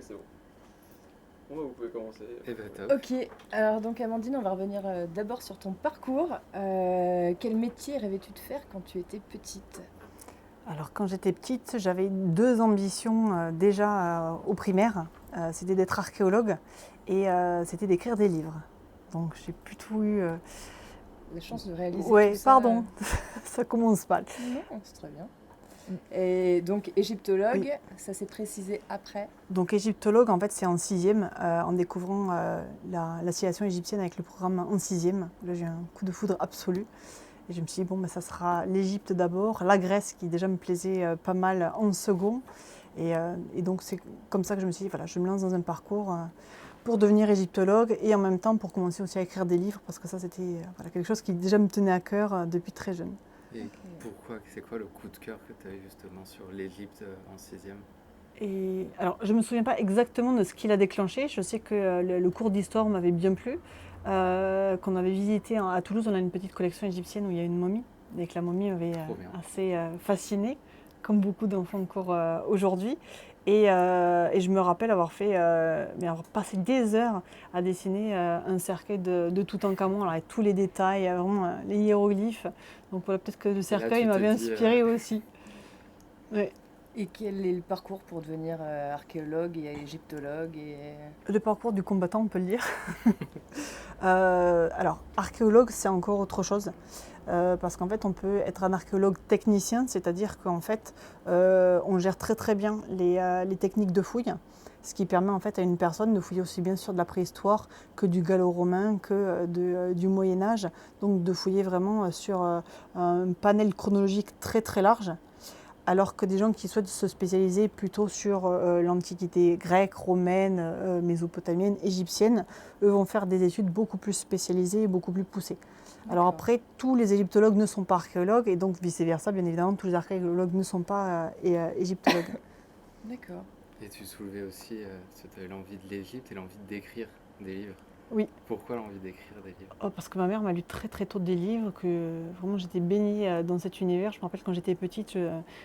c'est bon. Bon, bah, vous pouvez commencer. Eh ben top. Ok, alors donc Amandine, on va revenir d'abord sur ton parcours. Quel métier rêvais-tu de faire quand tu étais petite? Alors quand j'étais petite, j'avais deux ambitions déjà au primaire. C'était d'être archéologue et c'était d'écrire des livres. Donc j'ai plutôt eu... La chance de réaliser Ouais, tout ça. pardon, ça commence mal. Non, c'est très bien. Et donc égyptologue, Oui. ça s'est précisé après. Donc égyptologue, en fait, c'est en sixième, en découvrant la civilisation égyptienne avec le programme en sixième. Là, j'ai eu un coup de foudre absolu. Et je me suis dit, bon, ben, ça sera l'Égypte d'abord, la Grèce qui déjà me plaisait pas mal en second. Et donc c'est comme ça que je me suis dit, voilà, je me lance dans un parcours pour devenir égyptologue et en même temps pour commencer aussi à écrire des livres parce que ça c'était voilà, quelque chose qui déjà me tenait à cœur depuis très jeune. Et Ok. pourquoi, c'est quoi le coup de cœur que tu as eu justement sur l'Égypte en sixième? Et alors je ne me souviens pas exactement de ce qui l'a déclenché, je sais que le cours d'histoire m'avait bien plu, qu'on avait visité à Toulouse, on a une petite collection égyptienne où il y a une momie et que la momie m'avait Trop bien. assez fascinée, comme beaucoup d'enfants encore aujourd'hui. Et je me rappelle avoir avoir passé des heures à dessiner un cercueil de Toutankhamon, alors avec tous les détails, vraiment les hiéroglyphes. Donc voilà, peut-être que le cercueil tu te m'avait dis, inspiré aussi. Ouais. Et quel est le parcours pour devenir archéologue et égyptologue Le parcours du combattant, on peut le dire. Alors, archéologue, c'est encore autre chose. Parce qu'en fait, on peut être un archéologue technicien, c'est-à-dire qu'en fait, on gère très très bien les techniques de fouille, ce qui permet en fait à une personne de fouiller aussi bien sur de la préhistoire que du gallo-romain, que du Moyen-Âge, donc de fouiller vraiment sur un panel chronologique très très large. Alors que des gens qui souhaitent se spécialiser plutôt sur l'Antiquité grecque, romaine, mésopotamienne, égyptienne, eux vont faire des études beaucoup plus spécialisées et beaucoup plus poussées. Alors après, tous les égyptologues ne sont pas archéologues et donc vice-versa, bien évidemment, tous les archéologues ne sont pas égyptologues. D'accord. Et tu soulevais aussi l'envie de l'Égypte et l'envie d'écrire des livres. Oui. Pourquoi l'envie d'écrire des livres? Oh, parce que ma mère m'a lu très très tôt des livres, que vraiment j'étais baignée dans cet univers. Je me rappelle quand j'étais petite,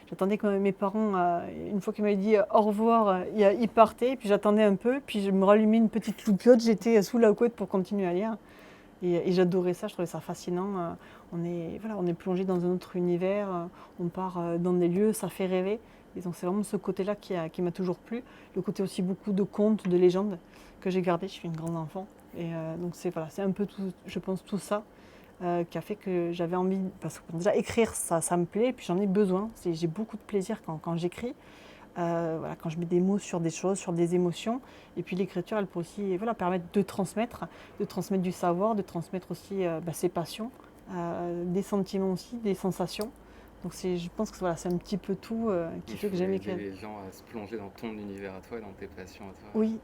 j'attendais que mes parents, une fois qu'ils m'avaient dit au revoir, ils partaient, puis j'attendais un peu, puis je me rallumais une petite loupiote, j'étais sous la couette pour continuer à lire. Et j'adorais ça, je trouvais ça fascinant. On est plongé dans un autre univers, on part dans des lieux, ça fait rêver. Et donc c'est vraiment ce côté-là qui m'a toujours plu. Le côté aussi beaucoup de contes, de légendes que j'ai gardé, je suis une grande enfant. Donc c'est un peu tout, je pense tout ça qui a fait que j'avais envie, parce que déjà écrire ça me plaît, et puis j'en ai besoin. J'ai beaucoup de plaisir quand j'écris. Voilà, quand je mets des mots sur des choses, sur des émotions. Et puis l'écriture, elle peut aussi permettre de transmettre du savoir, de transmettre aussi ses passions, des sentiments aussi, des sensations. Donc je pense que voilà, c'est un petit peu tout qui fait que j'aime aider écrire. les gens à se plonger dans ton univers à toi et dans tes passions à toi. Oui,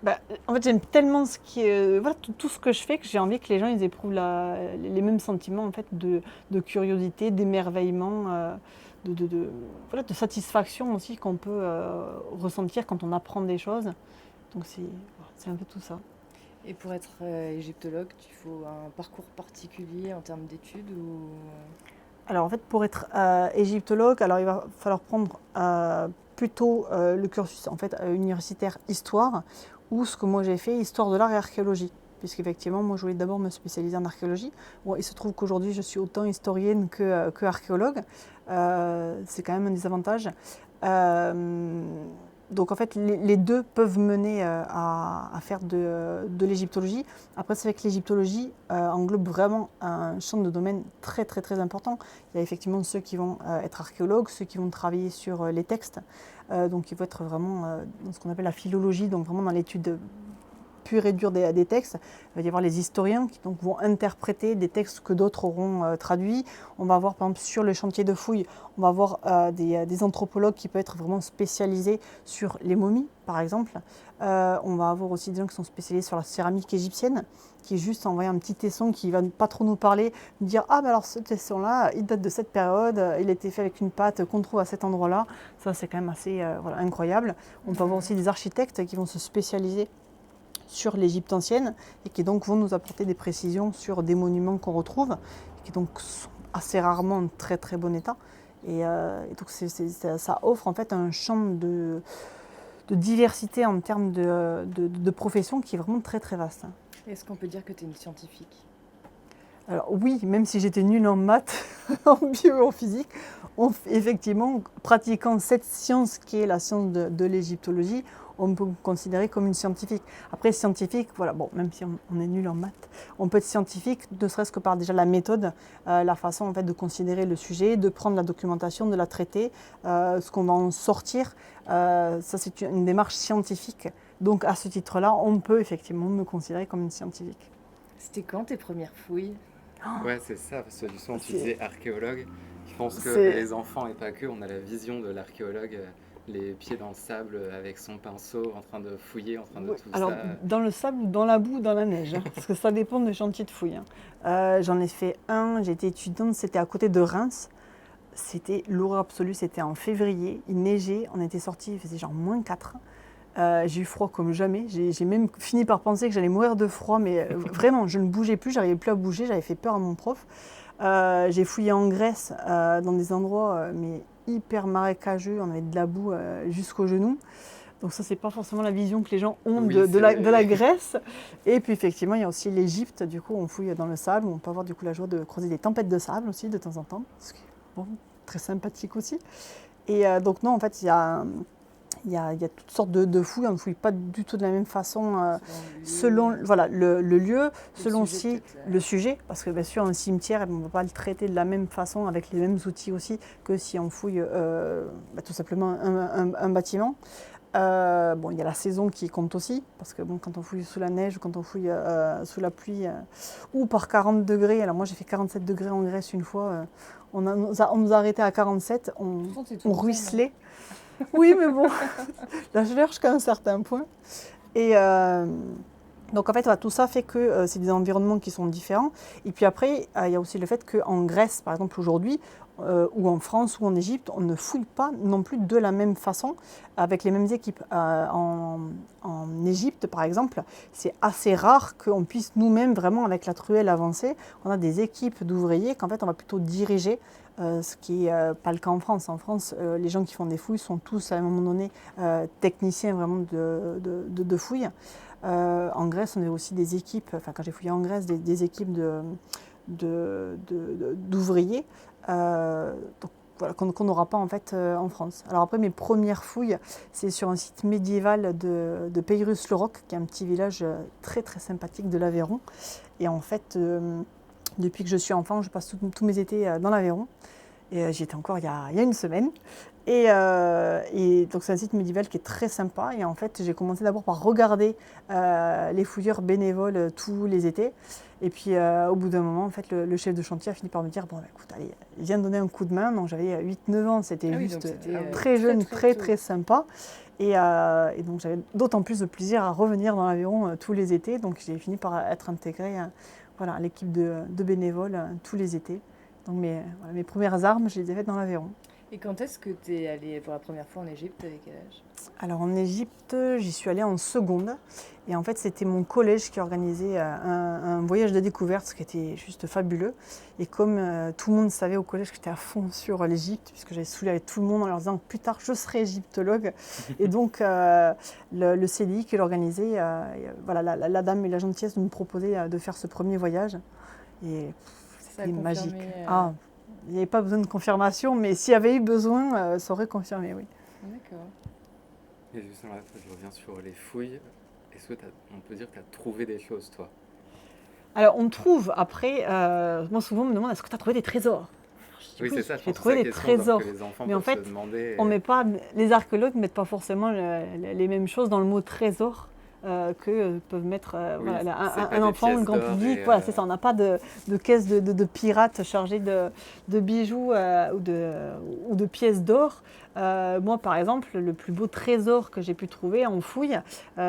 en fait j'aime tellement tout ce que je fais que j'ai envie que les gens ils éprouvent les mêmes sentiments en fait de curiosité, d'émerveillement, de satisfaction aussi qu'on peut ressentir quand on apprend des choses. Donc c'est un peu tout ça. Et pour être égyptologue, il faut un parcours particulier en termes d'études ou... Alors en fait pour être égyptologue, alors il va falloir prendre plutôt le cursus en fait universitaire histoire ou ce que moi j'ai fait histoire de l'art et archéologie. Puisqu'effectivement, moi je voulais d'abord me spécialiser en archéologie. Bon, il se trouve qu'aujourd'hui je suis autant historienne que archéologue. C'est quand même un désavantage. Donc en fait, les deux peuvent mener à faire de l'égyptologie. Après, c'est vrai que l'égyptologie englobe vraiment un champ de domaine très très très important. Il y a effectivement ceux qui vont être archéologues, ceux qui vont travailler sur les textes. Donc il faut être vraiment dans ce qu'on appelle la philologie, donc vraiment dans l'étude pure et dure des textes. Il va y avoir les historiens qui donc vont interpréter des textes que d'autres auront traduits. On va avoir par exemple sur le chantier de fouilles, on va avoir des anthropologues qui peuvent être vraiment spécialisés sur les momies par exemple. On va avoir aussi des gens qui sont spécialisés sur la céramique égyptienne, qui est juste envoyer un petit tesson qui va pas trop nous parler, nous dire ah ben alors ce tesson-là, il date de cette période, il a été fait avec une pâte qu'on trouve à cet endroit-là. Ça c'est quand même assez incroyable. On peut avoir aussi des architectes qui vont se spécialiser sur l'Égypte ancienne et qui donc vont nous apporter des précisions sur des monuments qu'on retrouve, qui donc sont assez rarement en très très bon état. Et donc ça offre en fait un champ diversité en termes de profession qui est vraiment très très vaste. Est-ce qu'on peut dire que tu es une scientifique? Alors oui, même si j'étais nulle en maths, en bio, en physique, effectivement, pratiquant cette science qui est la science de l'égyptologie, on peut me considérer comme une scientifique. Après, scientifique, voilà, bon, même si on est nul en maths, on peut être scientifique, ne serait-ce que par déjà la méthode, la façon en fait de considérer le sujet, de prendre la documentation, de la traiter, ce qu'on va en sortir. Ça, c'est une démarche scientifique. Donc, à ce titre-là, on peut effectivement me considérer comme une scientifique. C'était quand tes premières fouilles? Ouais, c'est ça, parce que justement, tu C'est- disais archéologue. Je pense que C'est- les enfants et pas que, on a la vision de l'archéologue, les pieds dans le sable avec son pinceau, en train de fouiller, en train de Oui. tout Alors, ça. dans le sable ou dans la boue ou dans la neige, hein, parce que ça dépend des chantiers de fouilles. J'en ai fait un, j'étais étudiante, c'était à côté de Reims. C'était l'horreur absolue, c'était en février, il neigeait, on était sortis, il faisait genre -4. J'ai eu froid comme jamais, j'ai même fini par penser que j'allais mourir de froid, mais vraiment, je ne bougeais plus, j'arrivais plus à bouger, j'avais fait peur à mon prof. J'ai fouillé en Grèce, dans des endroits mais hyper marécageux, on avait de la boue jusqu'aux genoux. Donc ça, c'est pas forcément la vision que les gens ont Oui, de la c'est- Grèce. Et puis effectivement, il y a aussi l'Égypte, du coup, on fouille dans le sable, on peut avoir du coup la joie de croiser des tempêtes de sable aussi de temps en temps, ce qui est bon, très sympathique aussi. Et donc non, en fait, il y a toutes sortes de fouilles, on ne fouille pas du tout de la même façon selon voilà, le lieu, selon aussi le sujet, parce que bien sûr un cimetière, on ne va pas le traiter de la même façon, avec les mêmes outils aussi, que si on fouille tout simplement un bâtiment. Bon, il y a la saison qui compte aussi, parce que bon, quand on fouille sous la neige, quand on fouille sous la pluie, ou par 40 degrés, alors moi j'ai fait 47 degrés en Grèce une fois, on nous a arrêtés à 47, on ruisselait. Oui, mais bon, la chaleur jusqu'à un certain point. Et donc en fait, voilà, tout ça fait que c'est des environnements qui sont différents. Et puis après, il y a aussi le fait qu'en Grèce, par exemple aujourd'hui, ou en France ou en Égypte, on ne fouille pas non plus de la même façon avec les mêmes équipes. En Égypte, par exemple, c'est assez rare qu'on puisse nous-mêmes, vraiment avec la truelle avancée, on a des équipes d'ouvriers qu'en fait on va plutôt diriger. Ce qui n'est pas le cas en France. En France, les gens qui font des fouilles sont tous à un moment donné techniciens vraiment de fouilles. En Grèce, on avait aussi des équipes, enfin quand j'ai fouillé en Grèce, des équipes d'ouvriers donc, voilà, qu'on n'aura pas en fait en France. Alors après, mes premières fouilles, c'est sur un site médiéval de Peyrus-le-Roc, qui est un petit village très très sympathique de l'Aveyron. Et en fait, depuis que je suis enfant, je passe tous mes étés dans l'Aveyron. Et j'y étais encore il y a une semaine. Et donc c'est un site médiéval qui est très sympa. Et en fait, j'ai commencé d'abord par regarder les fouilleurs bénévoles tous les étés. Et puis au bout d'un moment, en fait, le chef de chantier a fini par me dire, bon, écoute, allez, viens me donner un coup de main. Donc j'avais 8-9 ans, c'était juste très jeune, très sympa. Et donc j'avais d'autant plus de plaisir à revenir dans l'Aveyron tous les étés. Donc j'ai fini par être intégrée à l'équipe de bénévoles tous les étés. Donc mes premières armes, je les ai faites dans l'Aveyron. Et quand est-ce que tu es allée pour la première fois en Égypte? Avec quel âge? Alors en Égypte, j'y suis allée en seconde. Et en fait, c'était mon collège qui organisait un voyage de découverte, ce qui était juste fabuleux. Et comme tout le monde savait au collège que j'étais à fond sur l'Égypte, puisque j'avais saoulé avec tout le monde en leur disant que plus tard, je serai égyptologue. Et donc, le CDI qui l'organisait, voilà, la dame et la gentillesse de me proposer de faire ce premier voyage. Et c'était magique. Ah, il n'y avait pas besoin de confirmation, mais s'il y avait eu besoin, ça aurait confirmé, oui. D'accord. Et justement, là, je reviens sur les fouilles. Est-ce qu'on peut dire que tu as trouvé des choses, toi? Alors, on trouve, après, moi souvent on me demande, est-ce que tu as trouvé des trésors? Oui, c'est ça, je j'ai pense trouvé que des c'est la question, trésors. que les enfants Mais en peuvent fait, se demander. On met pas, les archéologues ne mettent pas forcément les mêmes choses dans le mot trésor que peuvent mettre Oui, voilà, c'est pas un des enfant, pièces un grand d'or public. et, Voilà, c'est ça, on n'a pas de caisse de pirates chargées de bijoux ou de pièces d'or. Moi, par exemple, le plus beau trésor que j'ai pu trouver en fouille,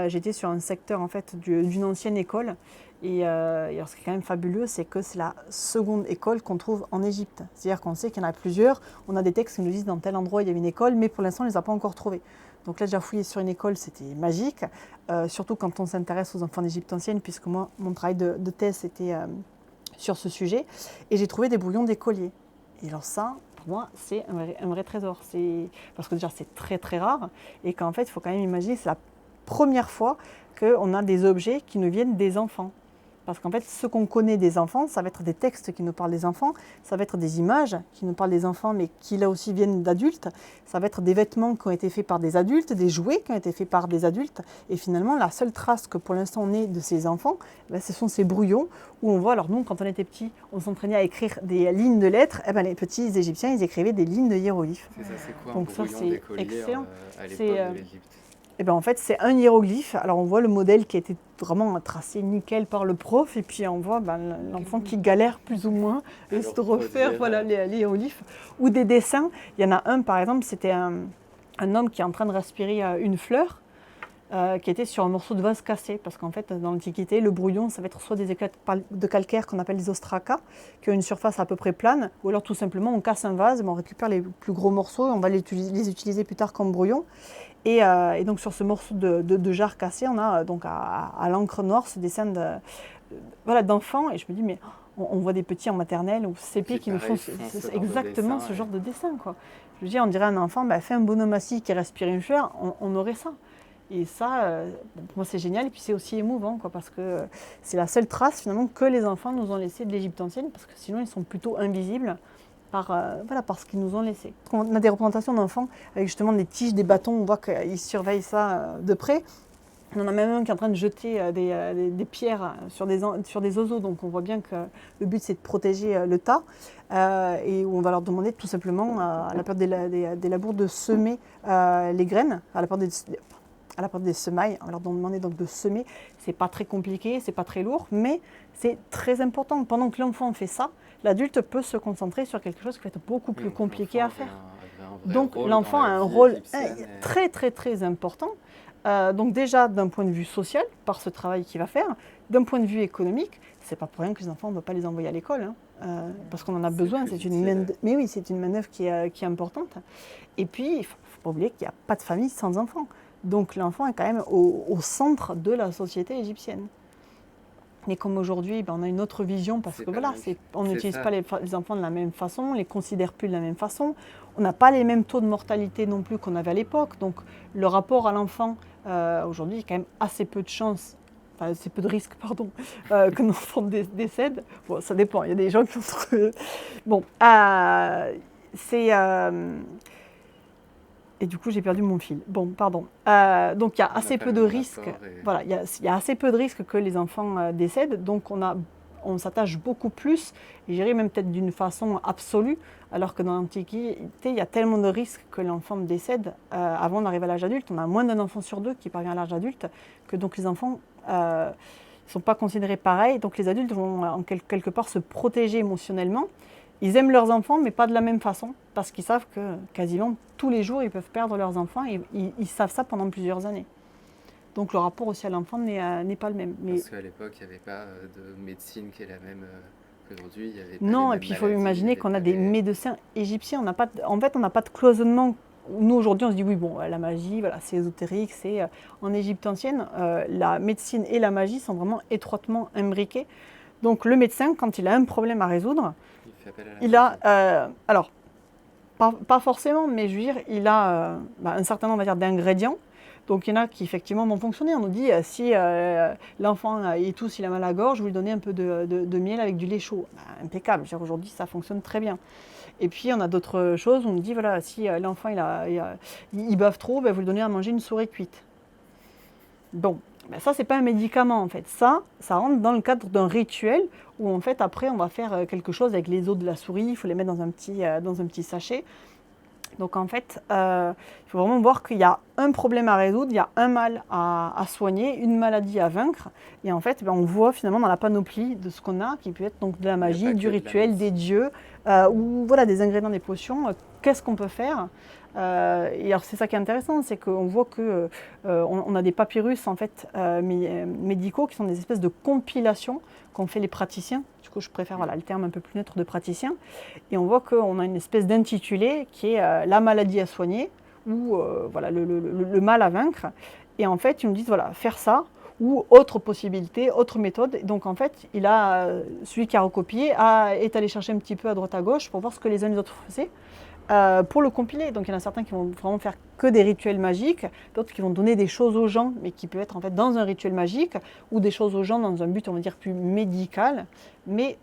j'étais sur un secteur en fait, d'une ancienne école. Et alors, ce qui est quand même fabuleux, c'est que c'est la seconde école qu'on trouve en Égypte. C'est-à-dire qu'on sait qu'il y en a plusieurs. On a des textes qui nous disent dans tel endroit il y avait une école, mais pour l'instant, on ne les a pas encore trouvés. Donc là, j'ai fouillé sur une école, c'était magique. Surtout quand on s'intéresse aux enfants d'Égypte ancienne, puisque moi, mon travail de thèse était sur ce sujet. Et j'ai trouvé des bouillons d'écoliers. Et alors ça, pour moi, c'est un vrai trésor. Parce que déjà, c'est très très rare et qu'en fait, il faut quand même imaginer, c'est la première fois qu'on a des objets qui nous viennent des enfants. Parce qu'en fait, ce qu'on connaît des enfants, ça va être des textes qui nous parlent des enfants, ça va être des images qui nous parlent des enfants, mais qui là aussi viennent d'adultes, ça va être des vêtements qui ont été faits par des adultes, des jouets qui ont été faits par des adultes. Et finalement, la seule trace que pour l'instant on ait de ces enfants, ce sont ces brouillons où on voit, alors nous, quand on était petits, on s'entraînait à écrire des lignes de lettres, les petits Égyptiens, ils écrivaient des lignes de hiéroglyphes. C'est ça, c'est quoi Donc un ça, brouillon c'est d'écolier excellent. à l'époque C'est, de l'Égypte? En fait, c'est un hiéroglyphe. Alors, on voit le modèle qui a été vraiment tracé nickel par le prof, et puis on voit l'enfant qui galère plus ou moins à se refaire les hiéroglyphes. Ou des dessins. Il y en a un, par exemple, c'était un homme qui est en train de respirer une fleur, qui était sur un morceau de vase cassé. Parce qu'en fait, dans l'Antiquité, le brouillon, ça va être soit des éclats de calcaire qu'on appelle des ostracas, qui ont une surface à peu près plane, ou alors tout simplement, on casse un vase, on récupère les plus gros morceaux et on va les utiliser plus tard comme brouillon. Et donc sur ce morceau de jarre cassé, on a donc à l'encre noire ce dessin d'enfants. Et je me dis, mais on voit des petits en maternelle ou CP qui nous font exactement ce genre de dessin, quoi. Je veux dire, on dirait à un enfant, fais un bonhomme assis qui respire une fleur, on aurait ça. Et ça, pour moi, c'est génial. Et puis c'est aussi émouvant, quoi, parce que c'est la seule trace finalement que les enfants nous ont laissée de l'Égypte ancienne, parce que sinon ils sont plutôt invisibles. Par ce qu'ils nous ont laissé. On a des représentations d'enfants avec justement des tiges, des bâtons, on voit qu'ils surveillent ça de près. On en a même un qui est en train de jeter des pierres sur des oiseaux, donc on voit bien que le but c'est de protéger le tas, et où on va leur demander tout simplement à la période des labours de semer les graines, à la période des semailles, on leur demandait donc de semer. C'est pas très compliqué, c'est pas très lourd, mais c'est très important. Pendant que l'enfant fait ça, l'adulte peut se concentrer sur quelque chose qui va être beaucoup plus compliqué à faire. Donc l'enfant a un rôle très très très important. Donc déjà d'un point de vue social, par ce travail qu'il va faire, d'un point de vue économique, c'est pas pour rien que les enfants on ne va pas les envoyer à l'école, parce qu'on en a besoin. Mais oui, c'est une manœuvre qui est importante. Et puis il ne faut pas oublier qu'il n'y a pas de famille sans enfant. Donc l'enfant est quand même au centre de la société égyptienne. Et comme aujourd'hui, on a une autre vision parce que on n'utilise pas les enfants de la même façon, on ne les considère plus de la même façon. On n'a pas les mêmes taux de mortalité non plus qu'on avait à l'époque. Donc le rapport à l'enfant, aujourd'hui, il y a quand même assez peu de chances, assez peu de risques, qu'un enfant décède. Bon, ça dépend, il y a des gens qui ont... Bon, et du coup, j'ai perdu mon fil. Bon, pardon. Donc, il y a assez peu de risques. Voilà, il y a assez peu de risques que les enfants décèdent. Donc, on s'attache beaucoup plus, et je dirais même peut-être d'une façon absolue, alors que dans l'Antiquité, il y a tellement de risques que l'enfant décède avant d'arriver à l'âge adulte. On a moins d'un enfant sur deux qui parvient à l'âge adulte, que donc les enfants ne sont pas considérés pareils. Donc, les adultes vont quelque part se protéger émotionnellement. Ils aiment leurs enfants, mais pas de la même façon, parce qu'ils savent que quasiment tous les jours, ils peuvent perdre leurs enfants, et ils savent ça pendant plusieurs années. Donc le rapport aussi à l'enfant n'est pas le même. Parce qu'à l'époque, il n'y avait pas de médecine qui est la même qu'aujourd'hui. Non, et puis il faut imaginer qu'on a des médecins égyptiens. En fait, on n'a pas de cloisonnement. Nous, aujourd'hui, on se dit, oui, bon, la magie, voilà, c'est ésotérique. En Égypte ancienne, la médecine et la magie sont vraiment étroitement imbriquées. Donc le médecin, quand il a un problème à résoudre, alors, pas forcément, mais je veux dire, il a un certain nombre d'ingrédients. Donc il y en a qui effectivement vont fonctionner. On nous dit, si l'enfant étousse, il a mal à la gorge, vous lui donnez un peu de miel avec du lait chaud. Impeccable, aujourd'hui ça fonctionne très bien. Et puis on a d'autres choses, on nous dit, voilà, si l'enfant il bave trop, vous lui donnez à manger une souris cuite. Bon. Ça, ce n'est pas un médicament en fait. Ça rentre dans le cadre d'un rituel où en fait après on va faire quelque chose avec les os de la souris, il faut les mettre dans un petit sachet. Donc en fait, il faut vraiment voir qu'il y a un problème à résoudre, il y a un mal à soigner, une maladie à vaincre. Et en fait, on voit finalement dans la panoplie de ce qu'on a, qui peut être donc de la magie, du rituel, des dieux, ou voilà, des ingrédients, des potions, qu'est-ce qu'on peut faire ? Et alors c'est ça qui est intéressant, c'est qu'on voit que on a des papyrus en fait médicaux qui sont des espèces de compilations qu'ont fait les praticiens. Du coup, je préfère le terme un peu plus neutre de praticien. Et on voit qu'on a une espèce d'intitulé qui est la maladie à soigner ou le mal à vaincre. Et en fait, ils nous disent voilà, faire ça ou autre possibilité, autre méthode. Donc en fait, celui qui a recopié est allé chercher un petit peu à droite à gauche pour voir ce que les uns et les autres faisaient. Pour le compiler. Donc il y en a certains qui vont vraiment faire que des rituels magiques, d'autres qui vont donner des choses aux gens, mais qui peuvent être en fait dans un rituel magique, ou des choses aux gens dans un but, on va dire, plus médical. Mais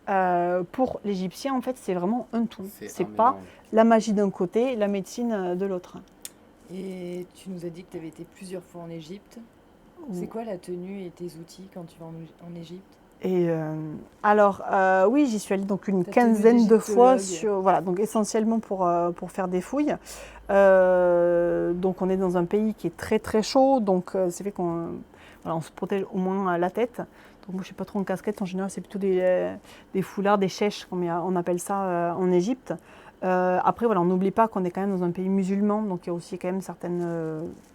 pour l'Égyptien, en fait, c'est vraiment un tout. C'est pas mélange. la magie d'un côté, la médecine de l'autre. Et tu nous as dit que tu avais été plusieurs fois en Égypte. C'est quoi la tenue et tes outils quand tu vas en Égypte? Et oui, j'y suis allée donc une Ta tenue quinzaine de fois, d'égyptologue. voilà, donc essentiellement pour faire des fouilles. Donc on est dans un pays qui est très très chaud, donc c'est fait on se protège au moins la tête. Donc moi je ne suis pas trop en casquette, en général c'est plutôt des foulards, des chèches, comme on appelle ça en Égypte. Après, voilà, on n'oublie pas qu'on est quand même dans un pays musulman, donc il y a aussi quand même certaines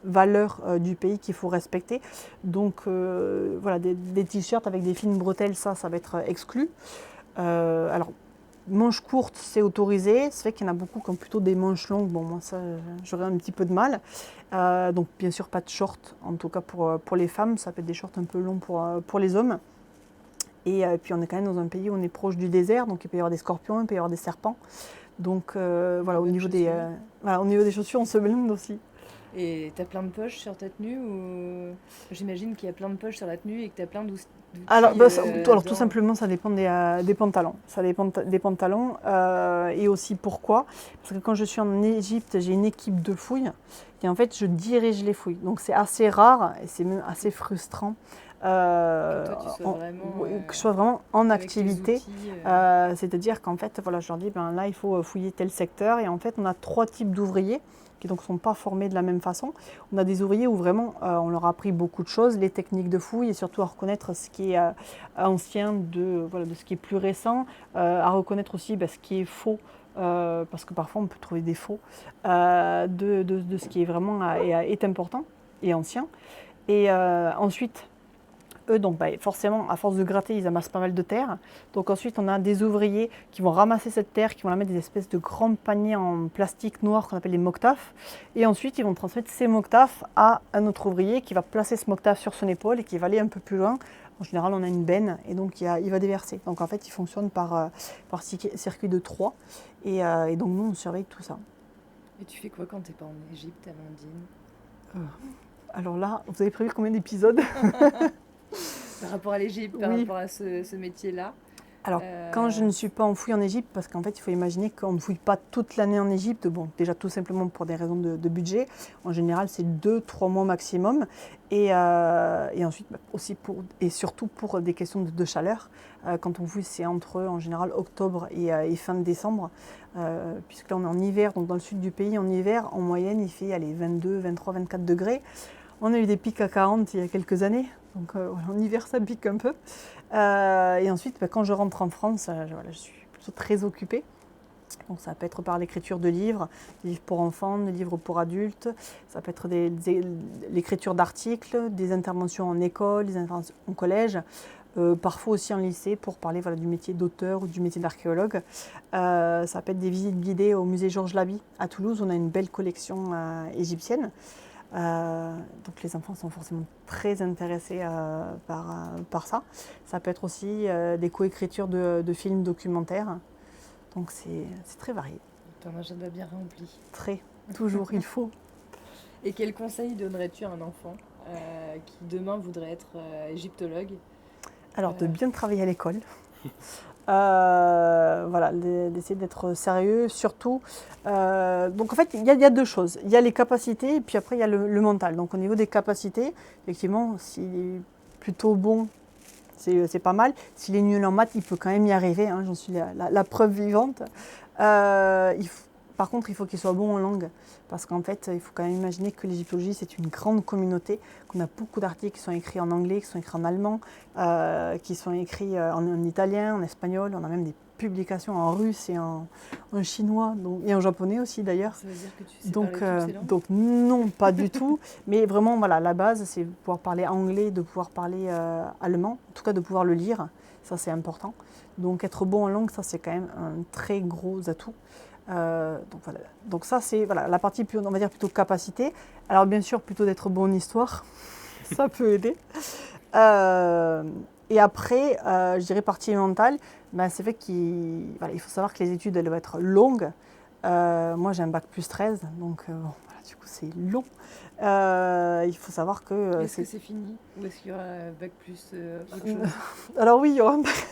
valeurs du pays qu'il faut respecter. Donc voilà, des t-shirts avec des fines bretelles, ça va être exclu. Alors, manches courtes, c'est autorisé. C'est vrai qu'il y en a beaucoup qui ont plutôt des manches longues. Bon, moi, ça, j'aurais un petit peu de mal. Donc, bien sûr, pas de shorts, en tout cas pour les femmes. Ça peut être des shorts un peu longs pour les hommes. Et puis, on est quand même dans un pays où on est proche du désert, donc il peut y avoir des scorpions, il peut y avoir des serpents. Donc voilà, au niveau des chaussures, on se blinde aussi. Et t'as plein de poches sur ta tenue ou j'imagine qu'il y a plein de poches sur la tenue et que t'as plein d'outils. Alors, tout simplement, ça dépend des pantalons. Ça dépend des pantalons et aussi pourquoi. Parce que quand je suis en Égypte, j'ai une équipe de fouilles et en fait, je dirige les fouilles. Donc c'est assez rare et c'est même assez frustrant. Que je sois vraiment en activité, c'est-à-dire qu'en fait, voilà, je leur dis, ben, là, il faut fouiller tel secteur, et en fait, on a 3 types d'ouvriers qui donc sont pas formés de la même façon. On a des ouvriers où vraiment, on leur a appris beaucoup de choses, les techniques de fouille, et surtout à reconnaître ce qui est ancien de ce qui est plus récent, à reconnaître aussi ce qui est faux. Parce que parfois on peut trouver des faux de ce qui est vraiment est important et ancien. Et ensuite, eux, donc, forcément, à force de gratter, ils amassent pas mal de terre. Donc ensuite, on a des ouvriers qui vont ramasser cette terre, qui vont la mettre dans des espèces de grands paniers en plastique noir qu'on appelle les moktafs. Et ensuite, ils vont transmettre ces moktafs à un autre ouvrier qui va placer ce moktaf sur son épaule et qui va aller un peu plus loin. En général, on a une benne et donc il va déverser. Donc en fait, il fonctionne par circuit de 3. Et donc nous, on surveille tout ça. Et tu fais quoi quand t'es pas en Égypte, Amandine? Alors là, vous avez prévu combien d'épisodes? Par rapport à l'Égypte, par rapport à ce métier-là. Alors, quand je ne suis pas en fouille en Égypte, parce qu'en fait, il faut imaginer qu'on ne fouille pas toute l'année en Égypte, bon, déjà tout simplement pour des raisons de budget. En général, c'est 2-3 mois maximum. Et ensuite, aussi et surtout pour des questions de chaleur. Quand on fouille, c'est entre, en général, octobre et fin de décembre. Puisque là, on est en hiver, donc dans le sud du pays, en hiver, en moyenne, il fait 22, 23, 24 degrés. On a eu des pics à 40 il y a quelques années. Donc en hiver, ça pique un peu. Et ensuite, quand je rentre en France, je suis plutôt très occupée. Donc ça peut être par l'écriture de livres, des livres pour enfants, des livres pour adultes. Ça peut être l'écriture d'articles, des interventions en école, des interventions en collège. Parfois aussi en lycée pour parler du métier d'auteur ou du métier d'archéologue. Ça peut être des visites guidées au musée Georges Laby à Toulouse. On a une belle collection égyptienne. Donc les enfants sont forcément très intéressés par ça. Ça peut être aussi des coécritures de films documentaires. Donc c'est très varié. Ton agenda bien rempli. Très, toujours, il faut. Et quel conseil donnerais-tu à un enfant qui demain voudrait être égyptologue? Alors de bien travailler à l'école. D'essayer d'être sérieux, surtout. Donc en fait, il y a 2 choses. Il y a les capacités et puis après il y a le mental. Donc au niveau des capacités, effectivement, s'il est plutôt bon, c'est pas mal. S'il est nul en maths, il peut quand même y arriver, hein, j'en suis la preuve vivante. Par contre, il faut qu'il soit bon en langue, parce qu'en fait, il faut quand même imaginer que l'égyptologie, c'est une grande communauté, qu'on a beaucoup d'articles qui sont écrits en anglais, qui sont écrits en allemand, qui sont écrits en italien, en espagnol. On a même des publications en russe et en chinois, et en japonais aussi d'ailleurs. Ça veut dire que tu sais parler toutes ces langues? Donc non, pas du tout. Mais vraiment, la base, c'est de pouvoir parler anglais, de pouvoir parler allemand, en tout cas de pouvoir le lire. Ça, c'est important. Donc être bon en langue, ça, c'est quand même un très gros atout. Donc ça, c'est la partie, on va dire, plutôt capacité. Alors bien sûr, plutôt d'être bon en histoire, ça peut aider. Et après, je dirais partie mentale, ben, c'est vrai il faut savoir que les études elles doivent être longues. Moi j'ai un bac plus 13, donc bon, voilà, du coup c'est long. Il faut savoir que Est-ce que c'est fini ou est-ce qu'il y aura un bac plus autre chose? Alors oui, il y aura un bac.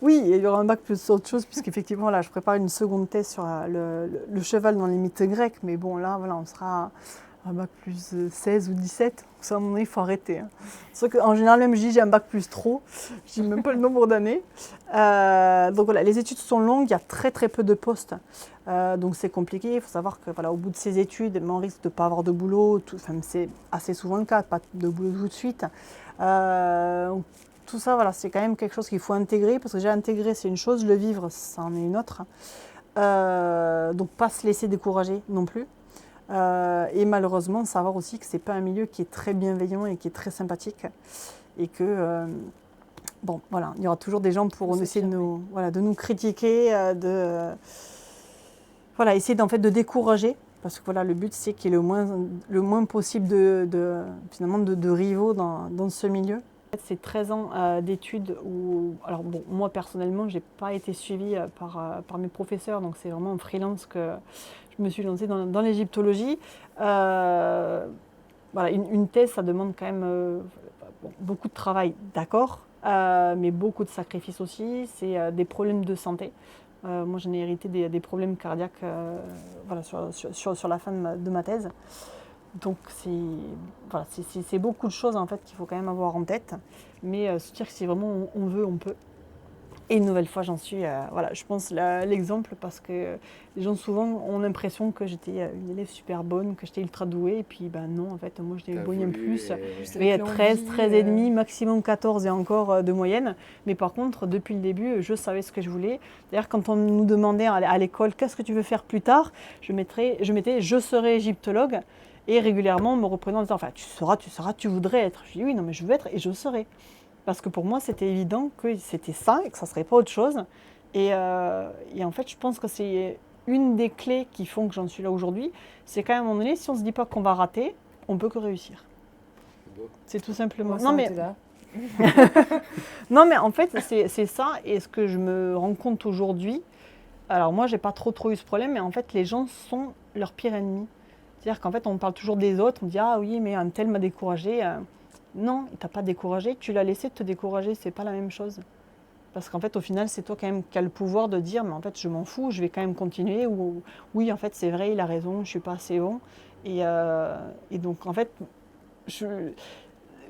Oui, il y aura un bac plus autre chose, puisqu'effectivement, là, je prépare une seconde thèse sur le cheval dans les mythes grecs, mais bon, là, voilà, on sera à un bac plus 16 ou 17, ça, à un moment donné, il faut arrêter. Hein. Sauf qu'en général, même, je dis j'ai un bac plus trop, je dis même pas le nombre d'années. Donc voilà, les études sont longues, il y a très très peu de postes, donc c'est compliqué. Il faut savoir que voilà, au bout de ces études, on risque de ne pas avoir de boulot, c'est assez souvent le cas, pas de boulot tout de suite. Tout ça, voilà, c'est quand même quelque chose qu'il faut intégrer, parce que déjà intégrer, c'est une chose, le vivre, ça en est une autre. Donc pas se laisser décourager non plus. Et malheureusement, savoir aussi que ce n'est pas un milieu qui est très bienveillant et qui est très sympathique. Et que, bon, voilà, il y aura toujours des gens pour essayer de nous critiquer, essayer de décourager. Parce que voilà, le but, c'est qu'il y ait le moins possible de rivaux dans ce milieu. C'est 13 ans d'études où, alors bon, moi personnellement, je n'ai pas été suivie par mes professeurs, donc c'est vraiment en freelance que je me suis lancée dans l'égyptologie. Voilà, une thèse, ça demande quand même beaucoup de travail, d'accord, mais beaucoup de sacrifices aussi. C'est des problèmes de santé. Moi, j'en ai hérité des problèmes cardiaques voilà, sur la fin de ma thèse. Donc c'est beaucoup de choses en fait qu'il faut quand même avoir en tête, mais se dire que si vraiment on veut, on peut. Et une nouvelle fois, j'en suis, voilà, je pense l'exemple parce que les gens souvent ont l'impression que j'étais une élève super bonne, que j'étais ultra douée, et puis ben non, en fait, moi je débrouille un plus. Et 13 et demi, maximum 14 et encore de moyenne. Mais par contre, depuis le début, je savais ce que je voulais. D'ailleurs, quand on nous demandait à l'école qu'est-ce que tu veux faire plus tard, je mettais je serai égyptologue. Et régulièrement, on me reprenait en disant enfin, tu seras, tu voudrais être. Je dis oui, non, mais je veux être et je serai. Parce que pour moi, c'était évident que c'était ça et que ça ne serait pas autre chose. Et en fait, je pense que c'est une des clés qui font que j'en suis là aujourd'hui. C'est qu'à un moment donné, si on ne se dit pas qu'on va rater, on ne peut que réussir. C'est tout simplement. Non mais... non, mais en fait, c'est ça. Et ce que je me rends compte aujourd'hui, alors moi, je n'ai pas trop eu ce problème, mais en fait, les gens sont leur pire ennemi. C'est-à-dire qu'en fait, on parle toujours des autres, on dit « Ah oui, mais un tel m'a découragé ». Non, il ne t'a pas découragé, tu l'as laissé te décourager, ce n'est pas la même chose. Parce qu'en fait, au final, c'est toi quand même qui as le pouvoir de dire « Mais en fait, je m'en fous, je vais quand même continuer » ou « Oui, en fait, c'est vrai, il a raison, je ne suis pas assez bon ». Et donc, en fait, il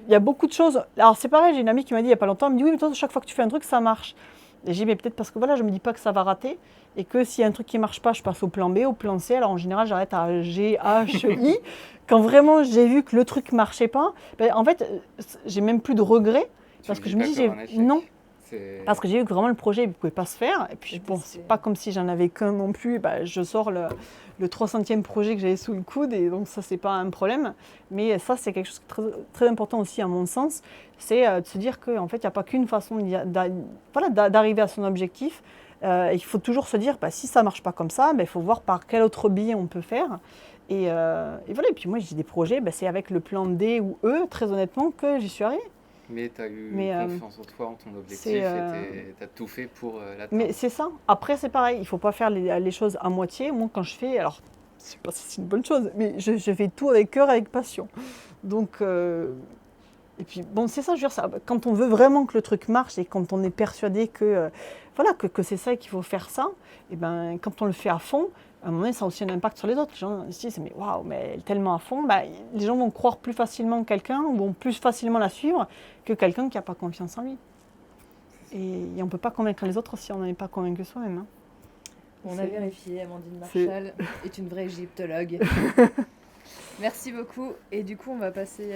y a beaucoup de choses. Alors, c'est pareil, j'ai une amie qui m'a dit il n'y a pas longtemps, elle me dit « Oui, mais toi, chaque fois que tu fais un truc, ça marche ». Et j'ai dit, mais peut-être parce que voilà, je ne me dis pas que ça va rater et que s'il y a un truc qui ne marche pas, je passe au plan B, au plan C. Alors en général, j'arrête à G, H, I. Quand vraiment j'ai vu que le truc ne marchait pas, ben, en fait, j'ai même plus de regrets parce que je me dis, non. Parce que j'ai vu que vraiment le projet ne pouvait pas se faire. Et puis bon, c'est pas comme si j'en avais qu'un non plus. Ben, je sors le 300e projet que j'avais sous le coude et donc ça, c'est pas un problème. Mais ça, c'est quelque chose de très, très important aussi à mon sens. C'est de se dire qu'en fait, il n'y a pas qu'une façon d'arriver à son objectif. Il faut toujours se dire, si ça ne marche pas comme ça, il faut voir par quel autre biais on peut faire. Et voilà. Et puis moi, j'ai des projets, c'est avec le plan D ou E, très honnêtement, que j'y suis arrivée. Mais tu as eu confiance en toi, en ton objectif, et tu as tout fait pour l'atteindre. Mais c'est ça. Après, c'est pareil, il ne faut pas faire les choses à moitié. Moi, quand je fais, alors, je ne sais pas si c'est une bonne chose, mais je fais tout avec cœur, avec passion. Donc... Et puis, bon, c'est ça, je veux dire, ça, quand on veut vraiment que le truc marche et quand on est persuadé que c'est ça et qu'il faut faire ça, et ben, quand on le fait à fond, à un moment donné, ça a aussi un impact sur les autres. Les gens se disent, mais waouh, mais elle est tellement à fond, les gens vont croire plus facilement quelqu'un ou vont plus facilement la suivre que quelqu'un qui n'a pas confiance en lui. Et on ne peut pas convaincre les autres si on n'en est pas convaincu soi-même. Hein. On a vérifié, Amandine Marchal est une vraie égyptologue. Merci beaucoup. Et du coup, on va passer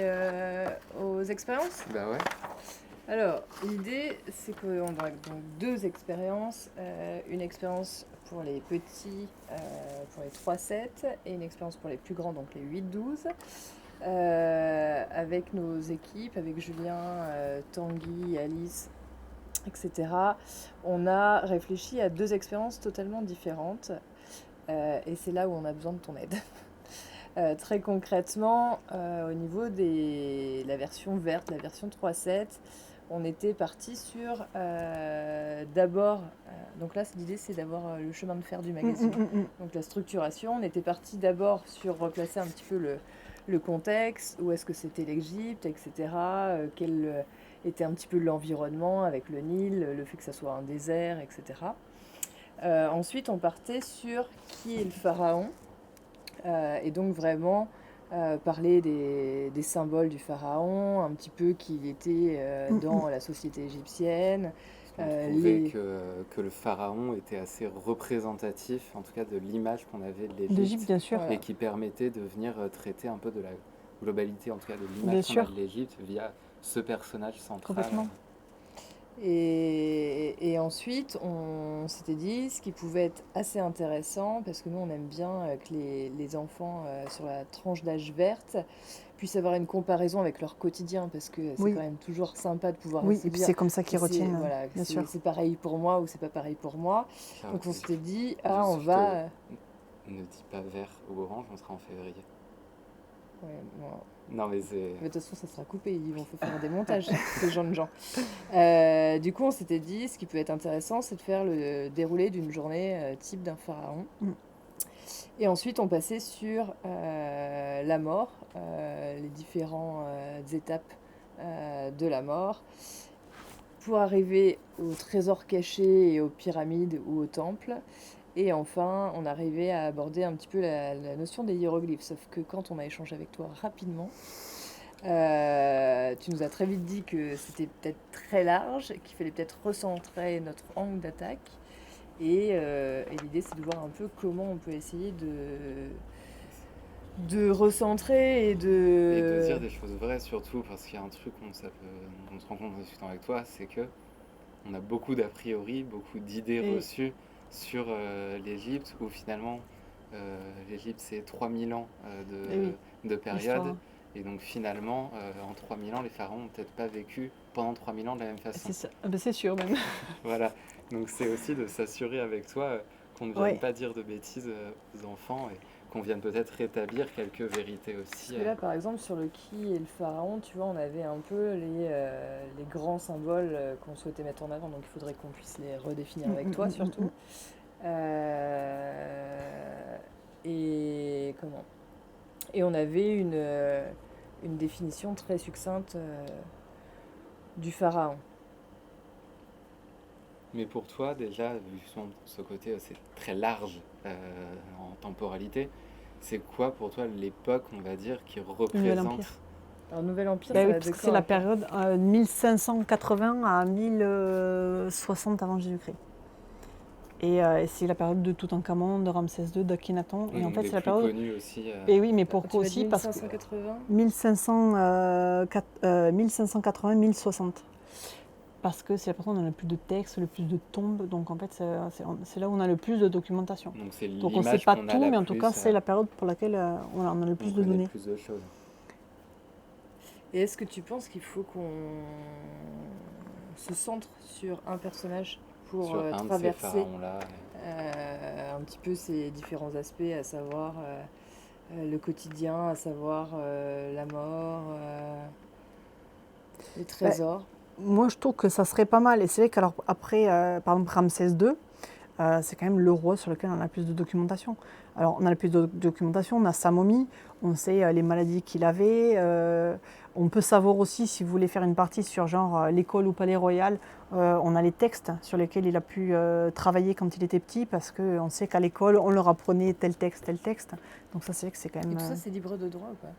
aux expériences. Bah ouais. Alors, l'idée, c'est qu'on aura donc 2 expériences. Une expérience pour les petits, pour les 3-7, et une expérience pour les plus grands, donc les 8-12. Avec nos équipes, avec Julien, Tanguy, Alice, etc. On a réfléchi à 2 expériences totalement différentes. Et c'est là où on a besoin de ton aide. Très concrètement, au niveau de la version verte, la version 3.7, on était parti sur d'abord, donc là l'idée c'est d'avoir le chemin de fer du magazine. Donc la structuration, on était parti d'abord sur replacer un petit peu le contexte, où est-ce que c'était l'Égypte, etc. Quel était un petit peu l'environnement avec le Nil, le fait que ça soit un désert, etc. Ensuite on partait sur qui est le pharaon, et donc vraiment parler des symboles du pharaon, un petit peu qu'il était dans la société égyptienne. On trouvait que le pharaon était assez représentatif, en tout cas de l'image qu'on avait de L'Égypte, l'Égypte, bien sûr. et qui permettait de venir traiter un peu de la globalité, en tout cas de Bien l'image qu'on a sûr. de l'Égypte via ce personnage central. Complètement. Et ensuite, on s'était dit ce qui pouvait être assez intéressant, parce que nous, on aime bien que les enfants sur la tranche d'âge verte puissent avoir une comparaison avec leur quotidien, parce que c'est Oui. quand même toujours sympa de pouvoir Oui, se et puis dire c'est comme ça que qu'ils retiennent, voilà, bien sûr. c'est pareil pour moi ou c'est pas pareil pour moi. Car Donc on s'était dit, juste on va... ne dis pas vert ou orange, on sera en février. Ouais, bon. Non mais c'est... Mais de toute façon, ça sera coupé, ils vont faire des montages, ce genre de gens. Du coup, on s'était dit, ce qui peut être intéressant, c'est de faire le déroulé d'une journée type d'un pharaon. Et ensuite, on passait sur la mort, les différentes étapes de la mort, pour arriver aux trésors cachés et aux pyramides ou aux temples. Et enfin, on arrivait à aborder un petit peu la notion des hiéroglyphes. Sauf que quand on a échangé avec toi rapidement, tu nous as très vite dit que c'était peut-être très large, qu'il fallait peut-être recentrer notre angle d'attaque. Et l'idée, c'est de voir un peu comment on peut essayer de recentrer Et de dire des choses vraies surtout, parce qu'il y a un truc qu'on se rend compte en discutant avec toi, c'est que on a beaucoup d'a priori, beaucoup d'idées reçues sur l'Égypte, où finalement l'Égypte c'est 3000 ans de période, Histoire. et donc finalement en 3000 ans les pharaons n'ont peut-être pas vécu pendant 3000 ans de la même façon. C'est ça. Ah ben, c'est sûr même. Voilà, donc c'est aussi de s'assurer avec toi qu'on ne vienne pas dire de bêtises aux enfants, et qu'on vienne peut-être rétablir quelques vérités aussi. Parce que là, par exemple, sur le qui et le pharaon, tu vois, on avait un peu les grands symboles qu'on souhaitait mettre en avant, donc il faudrait qu'on puisse les redéfinir avec toi surtout. Et comment? Et on avait une définition très succincte du pharaon. Mais pour toi, déjà, vu justement ce côté assez très large en temporalité, c'est quoi pour toi l'époque, on va dire, qui représente... Empire. Alors, Nouvel Empire, Bah ça oui, va parce de que quand c'est la à quand? période 1580 à 1060 avant Jésus-Christ. Et c'est la période de Toutankhamon, de Ramsès II, d'Akhenaton. Et en fait, c'est la période. Connu aussi. Et oui, mais pourquoi Tu m'as aussi dit parce que 1580 1580-1060. Parce que c'est la période où on a le plus de textes, le plus de tombes. Donc en fait, c'est là où on a le plus de documentation. Donc on ne sait pas tout, mais en tout cas, c'est la période pour laquelle on a le plus de données. Plus de choses. Et est-ce que tu penses qu'il faut qu'on se centre sur un personnage pour sur un traverser de ces pharaons-là, un petit peu ces différents aspects, à savoir le quotidien, à savoir la mort, les trésors? Moi, je trouve que ça serait pas mal. Et c'est vrai qu'alors après, par exemple, Ramsès II, c'est quand même le roi sur lequel on a le plus de documentation. Alors, on a le plus de documentation, on a sa momie, on sait les maladies qu'il avait. On peut savoir aussi, si vous voulez faire une partie sur genre l'école ou palais royal, on a les textes sur lesquels il a pu travailler quand il était petit, parce qu'on sait qu'à l'école, on leur apprenait tel texte, tel texte. Donc ça, c'est vrai que c'est quand même... Et tout ça, c'est libre de droit ou pas?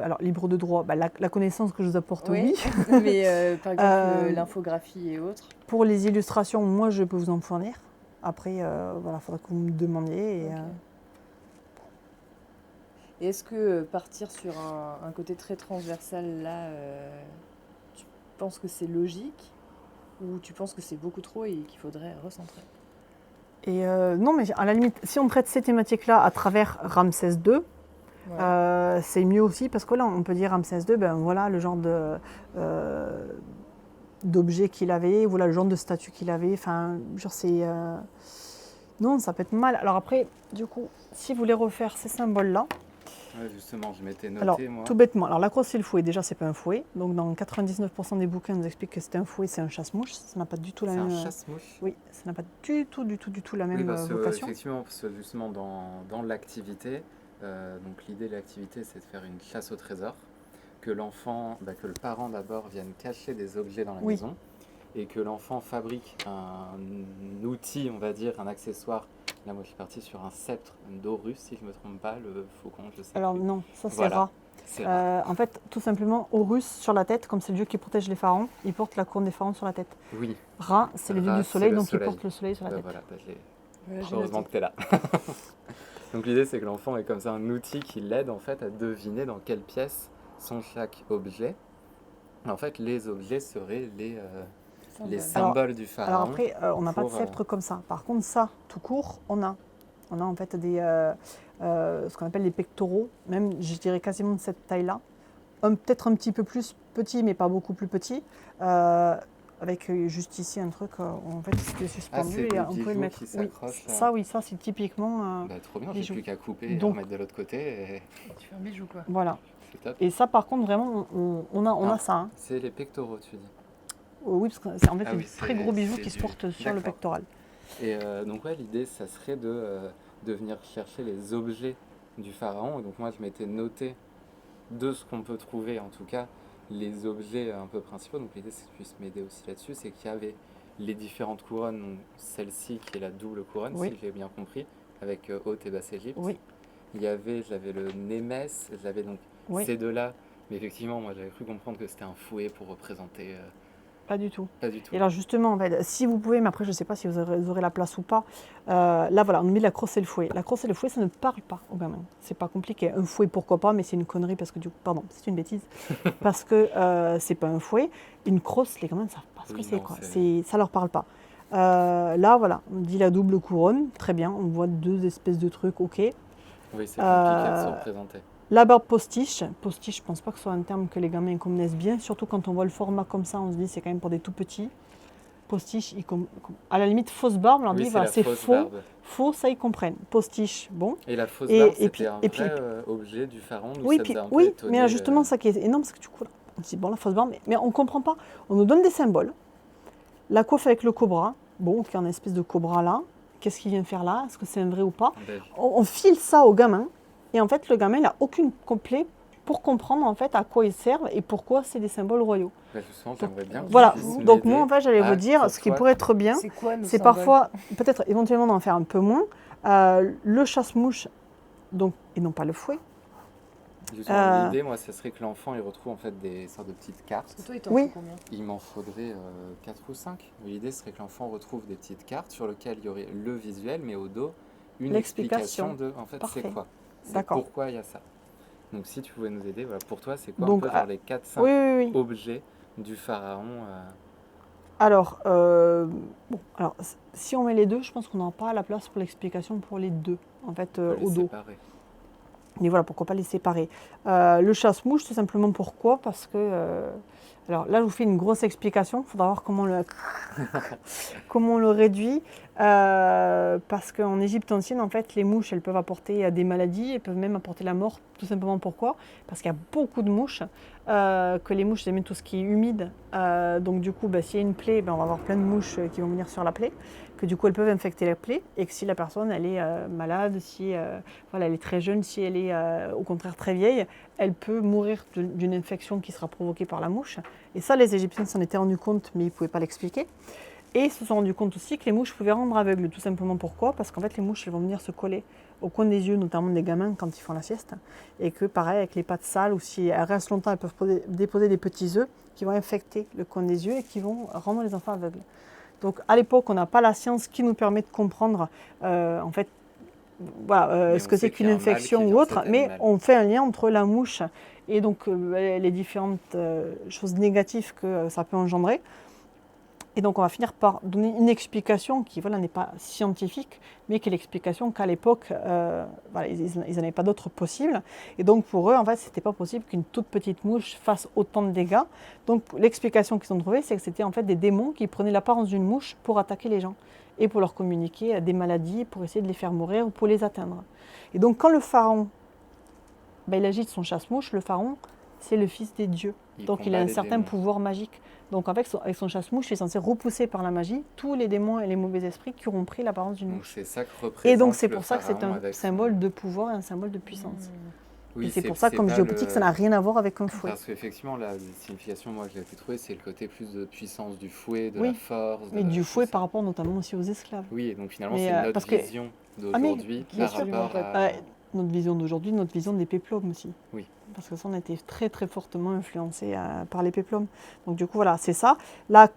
Alors, libre de droit, la connaissance que je vous apporte, oui. Mais par exemple, l'infographie et autres. Pour les illustrations, moi, je peux vous en fournir. Après, voilà, il faudra que vous me demandiez. Et, Et est-ce que partir sur un côté très transversal, là, tu penses que c'est logique, ou tu penses que c'est beaucoup trop et qu'il faudrait recentrer? Et non, mais à la limite, si on traite ces thématiques-là à travers Ramsès II, Ouais. c'est mieux aussi, parce que là, on peut dire Ramsès II, ben voilà le genre d'objet qu'il avait, voilà le genre de statue qu'il avait. Enfin, genre Non, ça peut être mal. Alors après, du coup, si vous voulez refaire ces symboles-là, Ouais, justement, je m'étais noté, alors moi. tout bêtement, alors la crosse c'est le fouet, déjà c'est pas un fouet. Donc dans 99% des bouquins, on nous explique que c'est un fouet, c'est un chasse-mouche. Ça n'a pas du tout la C'est même. un chasse-mouche. Oui, ça n'a pas du tout la Oui, même parce que, vocation. effectivement, parce que justement, dans l'activité, donc l'idée de l'activité, c'est de faire une chasse au trésor, que l'enfant, que le parent d'abord vienne cacher des objets dans la Oui. maison, et que l'enfant fabrique un outil, on va dire, un accessoire. Là, moi, je suis parti sur un sceptre d'Horus, si je ne me trompe pas, le faucon, je sais Alors plus. non, ça c'est Voilà. Ra. C'est rare. En fait, tout simplement, Horus sur la tête, comme c'est le dieu qui protège les pharaons, il porte la couronne des pharaons sur la tête. Oui, Ra, c'est le dieu Ra, du c'est soleil, le donc soleil. il porte le soleil sur la tête. voilà, Voilà, j'ai heureusement noté. que tu es là. Donc l'idée, c'est que l'enfant ait comme ça un outil qui l'aide en fait à deviner dans quelle pièce sont chaque objet. En fait, les objets seraient les symboles du pharaon. Alors après, on n'a pas de pour, sceptre comme ça. Par contre, ça, tout court, on a. On a en fait ce qu'on appelle des pectoraux, même je dirais quasiment de cette taille-là. Peut-être un petit peu plus petit, mais pas beaucoup plus petit. Avec juste ici un truc, en fait, c'était suspendu c'est et le on pouvait le bijou mettre. qui Oui, s'accroche, là. ça, oui, ça c'est typiquement. Trop bien, j'ai bijou. plus qu'à couper et Donc- remettre de l'autre côté. Et Tu fais un bijou quoi. Voilà. c'est top. Et ça, par contre, vraiment, on a Ah. ça. Hein. C'est les pectoraux, tu dis. Oui, parce que c'est en fait Ah des oui, très c'est- gros bijoux c'est qui se du- portent sur le D'accord. pectoral. Et donc ouais, l'idée, ça serait de venir chercher les objets du pharaon. Et donc moi, je m'étais noté de ce qu'on peut trouver, en tout cas, les objets un peu principaux. Donc l'idée, c'est que tu puisses m'aider aussi là-dessus. C'est qu'il y avait les différentes couronnes, donc celle-ci qui est la double couronne, Oui. si j'ai bien compris, avec Haute et Basse Égypte. Oui, J'avais le Némès, j'avais donc oui, ces deux-là. Mais effectivement, moi, j'avais cru comprendre que c'était un fouet pour représenter... pas du tout. pas du tout. Et alors justement, en fait, si vous pouvez, mais après je ne sais pas si vous aurez la place ou pas, là voilà, on met la crosse et le fouet. La crosse et le fouet, ça ne parle pas aux gamins. C'est pas compliqué. Un fouet, pourquoi pas, mais c'est une connerie parce que du coup, pardon, c'est une bêtise. Parce que c'est pas un fouet. Une crosse, les gamins ne savent pas ce que Oui, c'est. non, Quoi. c'est- Ça leur parle pas. Là voilà, on dit la double couronne, très bien, on voit deux espèces de trucs, ok. Oui, c'est compliqué de se Euh, représenter. La barbe postiche, je pense pas que ce soit un terme que les gamins connaissent bien, surtout quand on voit le format comme ça, on se dit c'est quand même pour des tout petits. Postiche, à la limite fausse barbe, on leur Oui, dit c'est voilà, la c'est fausse faux, barbe. faux, ça ils comprennent. Postiche, bon. Et la fausse Et- barbe, et c'était puis- un et puis- vrai objet du pharaon. Nous, Oui, ça puis, nous a un peu oui étonné, mais là, justement, ça qui est énorme, parce que du coup, là, on se dit bon, la fausse barbe, mais on comprend pas. On nous donne des symboles. La coiffe avec le cobra, bon, qui est un espèce de cobra là. Qu'est-ce qu'il vient faire là? Est-ce que c'est un vrai ou pas? Ben, On file ça au gamin, et en fait, le gamin, il n'a aucune clé pour comprendre en fait à quoi ils servent et pourquoi c'est des symboles royaux. justement, j'aimerais bien que Voilà, tu puisses donc m'aider moi en fait j'allais à vous dire que ce ce qui soit- pourrait être bien, C'est quoi nos c'est symboles parfois peut-être éventuellement d'en faire un peu moins. Le chasse-mouche, donc, et non pas le fouet. Justement, l'idée, moi, ce serait que l'enfant, il retrouve en fait des sortes de petites cartes. Parce que toi, il t'en Oui. faut combien? Il m'en faudrait 4 ou 5. L'idée serait que l'enfant retrouve des petites cartes sur lesquelles il y aurait le visuel, mais au dos, une L'explication. explication de, en fait, Parfait. c'est quoi. C'est D'accord. pourquoi il y a ça. Donc si tu pouvais nous aider, voilà, pour toi, c'est quoi Donc, un peu genre les 4-5 Oui, oui, oui. objets du pharaon Alors, bon, alors, si on met les deux, je pense qu'on n'aura pas la place pour l'explication pour les deux, en fait, pour les au dos. séparer. Mais voilà, pourquoi pas les séparer. Le chasse-mouche, tout simplement pourquoi? Parce que, alors là, je vous fais une grosse explication. Il faudra voir comment on le réduit. Parce qu'en Égypte ancienne, en fait, les mouches, elles peuvent apporter des maladies, elles peuvent même apporter la mort. Tout simplement pourquoi? Parce qu'il y a beaucoup de mouches, que les mouches aiment tout ce qui est humide. Donc du coup, s'il y a une plaie, on va avoir plein de mouches qui vont venir sur la plaie, que du coup, elles peuvent infecter la plaie. Et que si la personne, elle est malade, si voilà, elle est très jeune, si elle est au contraire très vieille, elle peut mourir d'une infection qui sera provoquée par la mouche. Et ça, les Égyptiens s'en étaient rendus compte, mais ils ne pouvaient pas l'expliquer. Et ils se sont rendus compte aussi que les mouches pouvaient rendre aveugles. Tout simplement pourquoi? Parce qu'en fait, les mouches, elles vont venir se coller au coin des yeux, notamment des gamins quand ils font la sieste. Et que pareil, avec les pattes sales, ou si elles restent longtemps, elles peuvent déposer des petits œufs qui vont infecter le coin des yeux et qui vont rendre les enfants aveugles. Donc à l'époque, on n'a pas la science qui nous permet de comprendre en fait, voilà, Mais ce on que sait c'est qu'il qu'une y a un mal infection qui ou vient de autre, cet mais animal. on fait un lien entre la mouche et donc les différentes choses négatives que ça peut engendrer. Et donc on va finir par donner une explication qui voilà, n'est pas scientifique, mais qui est l'explication qu'à l'époque, voilà, ils n'en avaient pas d'autre possible. Et donc pour eux, en fait, c'était pas possible qu'une toute petite mouche fasse autant de dégâts. Donc l'explication qu'ils ont trouvée, c'est que c'était en fait des démons qui prenaient l'apparence d'une mouche pour attaquer les gens. et pour leur communiquer des maladies, pour essayer de les faire mourir ou pour les atteindre. Et donc quand le pharaon, il agite son chasse-mouche, le pharaon, c'est le fils des dieux. Donc il a un certain pouvoir magique. Donc avec son chasse-mouche, il est censé repousser par la magie tous les démons et les mauvais esprits qui auront pris l'apparence d'une mouche. C'est ça que représente. Et donc c'est pour ça que c'est un symbole de pouvoir et un symbole de puissance. Oui, et c'est pour ça, comme géopolitique, ça n'a rien à voir avec un fouet. Parce qu'effectivement, la signification, moi, que j'ai pu trouver, c'est le côté plus de puissance du fouet, de la force. Mais du fouet par rapport notamment aussi aux esclaves. Oui, et donc finalement, c'est notre vision d'aujourd'hui par rapport à... Notre vision d'aujourd'hui, notre vision des péplums aussi. Oui. Parce que ça, on a été très très fortement influencé par les péplums. Donc du coup, voilà, c'est ça. Là,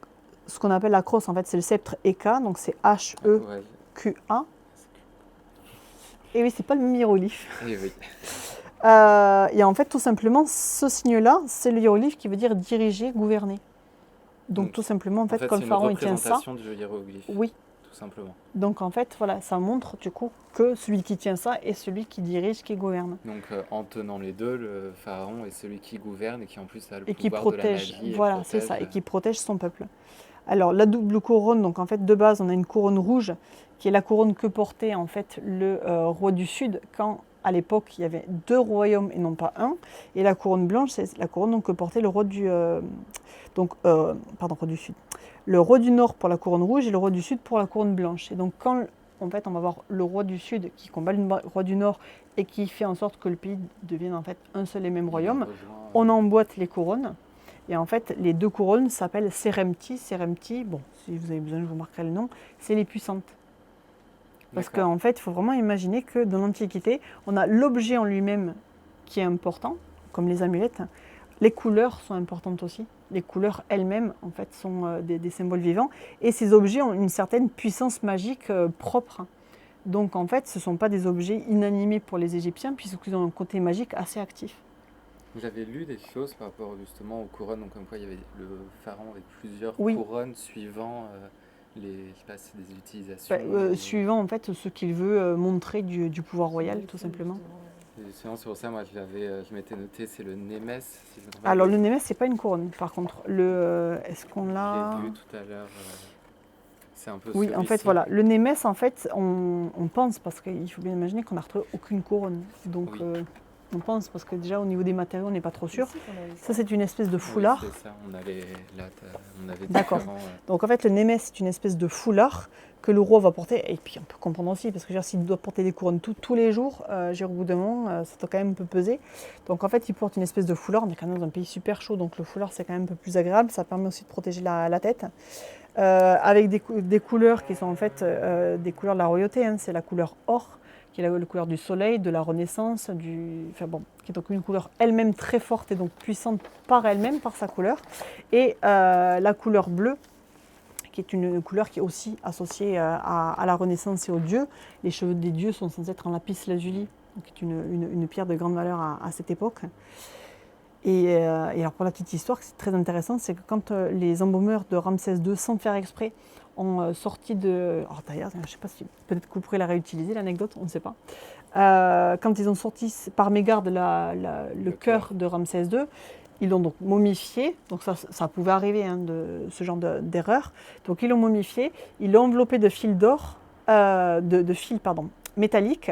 ce qu'on appelle la crosse, en fait, c'est le sceptre Eka, donc c'est H-E-Q-A. Et oui, c'est pas le même hiéroglyphe. Et oui. Et en fait, tout simplement, ce signe-là, c'est le hiéroglyphe qui veut dire diriger, gouverner. Donc tout simplement, en fait, quand le pharaon il tient ça... c'est une représentation du hiéroglyphe. Oui. Tout simplement. Donc en fait, voilà, ça montre du coup que celui qui tient ça est celui qui dirige, qui gouverne. Donc en tenant les deux, le pharaon est celui qui gouverne et qui en plus a le pouvoir qui protège, de la magie. Voilà, c'est ça, et qui protège son peuple. Alors la double couronne, donc en fait de base on a une couronne rouge qui est la couronne que portait en fait le roi du Sud quand à l'époque il y avait 2 royaumes et non pas un. Et la couronne blanche, c'est la couronne donc, que portait le roi du roi du Sud. Le roi du Nord pour la couronne rouge et le roi du Sud pour la couronne blanche. Et donc quand en fait on va voir le roi du Sud qui combat le roi du Nord et qui fait en sorte que le pays devienne en fait un seul et même royaume, on emboîte les couronnes. Et en fait, les 2 couronnes s'appellent Seremti. Seremti, bon, si vous avez besoin, je vous marquerai le nom, c'est les puissantes. Parce qu'en fait, il faut vraiment imaginer que dans l'Antiquité, on a l'objet en lui-même qui est important, comme les amulettes. Les couleurs sont importantes aussi. Les couleurs elles-mêmes, en fait, sont des symboles vivants. Et ces objets ont une certaine puissance magique propre. Donc, en fait, ce ne sont pas des objets inanimés pour les Égyptiens, puisqu'ils ont un côté magique assez actif. J'avais lu des choses par rapport justement aux couronnes, donc comme quoi il y avait le pharaon avec plusieurs couronnes suivant les, je sais pas, des utilisations. Suivant en fait ce qu'il veut montrer du pouvoir royal, tout simplement. Sinon, c'est pour ça, moi, je m'étais noté, c'est le Némès. Si alors, le Némès, c'est pas une couronne, par contre. Est-ce qu'on l'a... Je l'ai vu tout à l'heure. C'est un peu oui, en fait, voilà. Le Némès, en fait, on pense, parce qu'il faut bien imaginer qu'on n'a retrouvé aucune couronne. Donc, on pense, parce que déjà, au niveau des matériaux, on n'est pas trop sûr. Ça, c'est une espèce de foulard. Oui, c'est ça. On avait d'accord. Donc, en fait, le Némès, c'est une espèce de foulard que le roi va porter. Et puis, on peut comprendre aussi, parce que s'il doit porter des couronnes tous les jours, au bout d'un moment, ça doit quand même un peu peser. Donc, en fait, il porte une espèce de foulard. On est quand même dans un pays super chaud, donc le foulard, c'est quand même un peu plus agréable. Ça permet aussi de protéger la tête. Avec des couleurs qui sont en fait des couleurs de la royauté. Hein. C'est la couleur or, qui est la couleur du soleil, de la renaissance, qui est donc une couleur elle-même très forte et donc puissante par elle-même, par sa couleur. Et la couleur bleue, qui est une couleur qui est aussi associée à la renaissance et aux dieux. Les cheveux des dieux sont censés être en lapis lazuli, qui est une pierre de grande valeur à cette époque. Et alors pour la petite histoire, c'est très intéressant, c'est que quand les embaumeurs de Ramsès II, sans faire exprès, ont sorti de... Alors d'ailleurs, je ne sais pas si peut-être que vous pourrez la réutiliser, l'anecdote, on ne sait pas. Quand ils ont sorti par mégarde le cœur de Ramsès II, ils l'ont donc momifié, donc ça pouvait arriver de ce genre d'erreur. Donc ils l'ont momifié, ils l'ont enveloppé de fils d'or, de fils métalliques.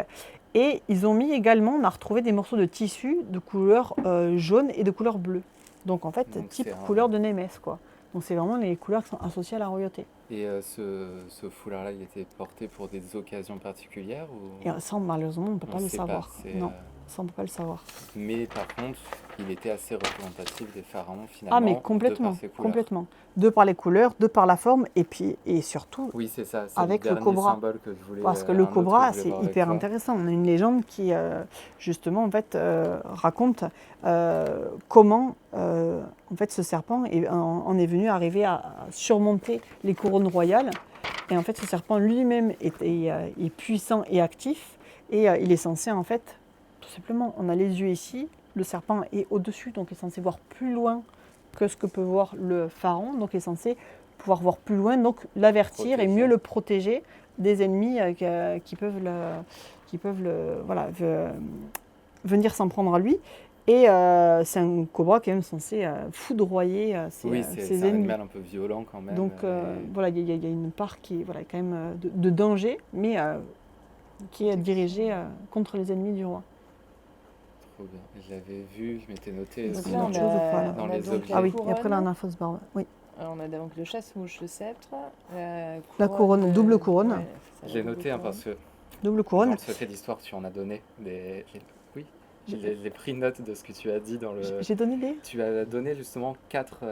Et ils ont mis également, on a retrouvé des morceaux de tissu de couleur jaune et de couleur bleue. Donc en fait, type couleur de Némès, quoi. Donc c'est vraiment les couleurs qui sont associées à la royauté. Et ce foulard-là, il était porté pour des occasions particulières ou... Et ça, malheureusement, on ne peut pas le savoir. Non, ça, on ne peut pas le savoir. Mais par contre, il était assez représentatif des pharaons, finalement. Ah, mais complètement, complètement. De par les couleurs, de par la forme, et surtout oui, c'est ça, avec le cobra. Que je voulais, parce que le cobra, c'est hyper intéressant. On a une légende qui, justement, en fait, raconte comment, en fait, ce serpent en est venu arriver à surmonter les couronnes royales. Et en fait, ce serpent lui-même est puissant et actif. Et il est censé, en fait, tout simplement, on a les yeux ici, le serpent est au-dessus, donc il est censé voir plus loin que ce que peut voir le pharaon. Donc il est censé pouvoir voir plus loin, donc l'avertir et mieux le protéger des ennemis qui peuvent venir s'en prendre à lui. Et c'est un cobra qui est même censé foudroyer Oui, ses c'est un ennemis. animal un peu violent quand même. Donc voilà, il y a une part qui est voilà, quand même de danger, mais qui est dirigée contre les ennemis du roi. Trop bien. Je l'avais vu, je m'étais noté Donc aussi là, autre chose ou pas, là dans on a les donc objets. Ah oui, couronne. et après là on a la fausse barbe. Oui. Alors, on a donc le chasse-mouche, le sceptre, La couronne, double couronne. ouais, c'est ça, J'ai la noté double parce que Double dans couronne. le secret d'histoire, tu en as donné oui, j'ai pris note de ce que tu as dit dans le. J'ai donné des. Tu as donné justement quatre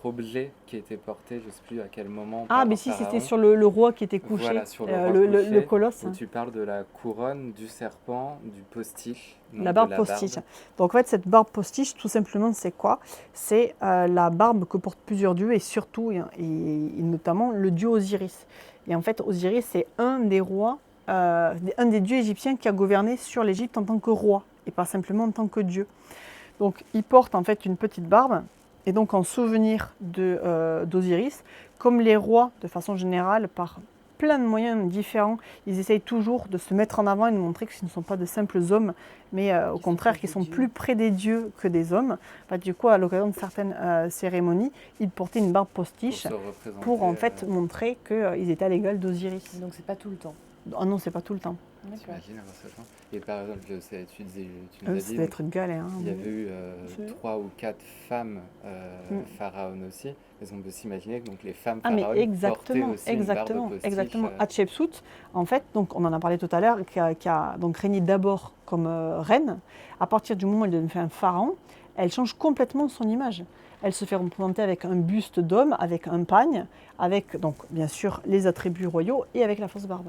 objets qui étaient portés, je ne sais plus à quel moment. Ah, par mais un si, c'était pharaon. sur le roi qui était couché, Voilà, sur le roi le couché, colosse. Où tu parles de la couronne, du serpent, du postiche. donc La de barbe postiche. Donc en fait, cette barbe postiche, tout simplement, c'est quoi? C'est la barbe que portent plusieurs dieux et surtout, et notamment, le dieu Osiris. Et en fait, Osiris, c'est un des rois, un des dieux égyptiens qui a gouverné sur l'Égypte en tant que roi et pas simplement en tant que dieu. Donc il porte en fait une petite barbe et donc en souvenir d'Osiris, comme les rois, de façon générale, par plein de moyens différents, ils essayent toujours de se mettre en avant et de montrer que ce ne sont pas de simples hommes, mais au contraire, qu'ils sont plus près des dieux que des hommes. Bah, du coup, à l'occasion de certaines cérémonies, ils portaient une barbe postiche pour en fait montrer qu'ils étaient à l'égal d'Osiris. Donc c'est pas tout le temps. Ah non, c'est pas tout le temps. D'accord. T'imagines, et par exemple, je sais, tu nous as Ça dit, va être une galère. Hein, il y avait eu C'est- 3 ou 4 femmes pharaons aussi. Mais on peut s'imaginer que donc, les femmes Ah mais pharaons portaient exactement, aussi une barbe postiche. exactement. Hatshepsut, en fait, donc on en a parlé tout à l'heure, qui a donc régné d'abord comme reine. À partir du moment où elle devient un pharaon, elle change complètement son image. Elle se fait représenter avec un buste d'homme, avec un pagne, avec donc bien sûr les attributs royaux et avec la fausse barbe.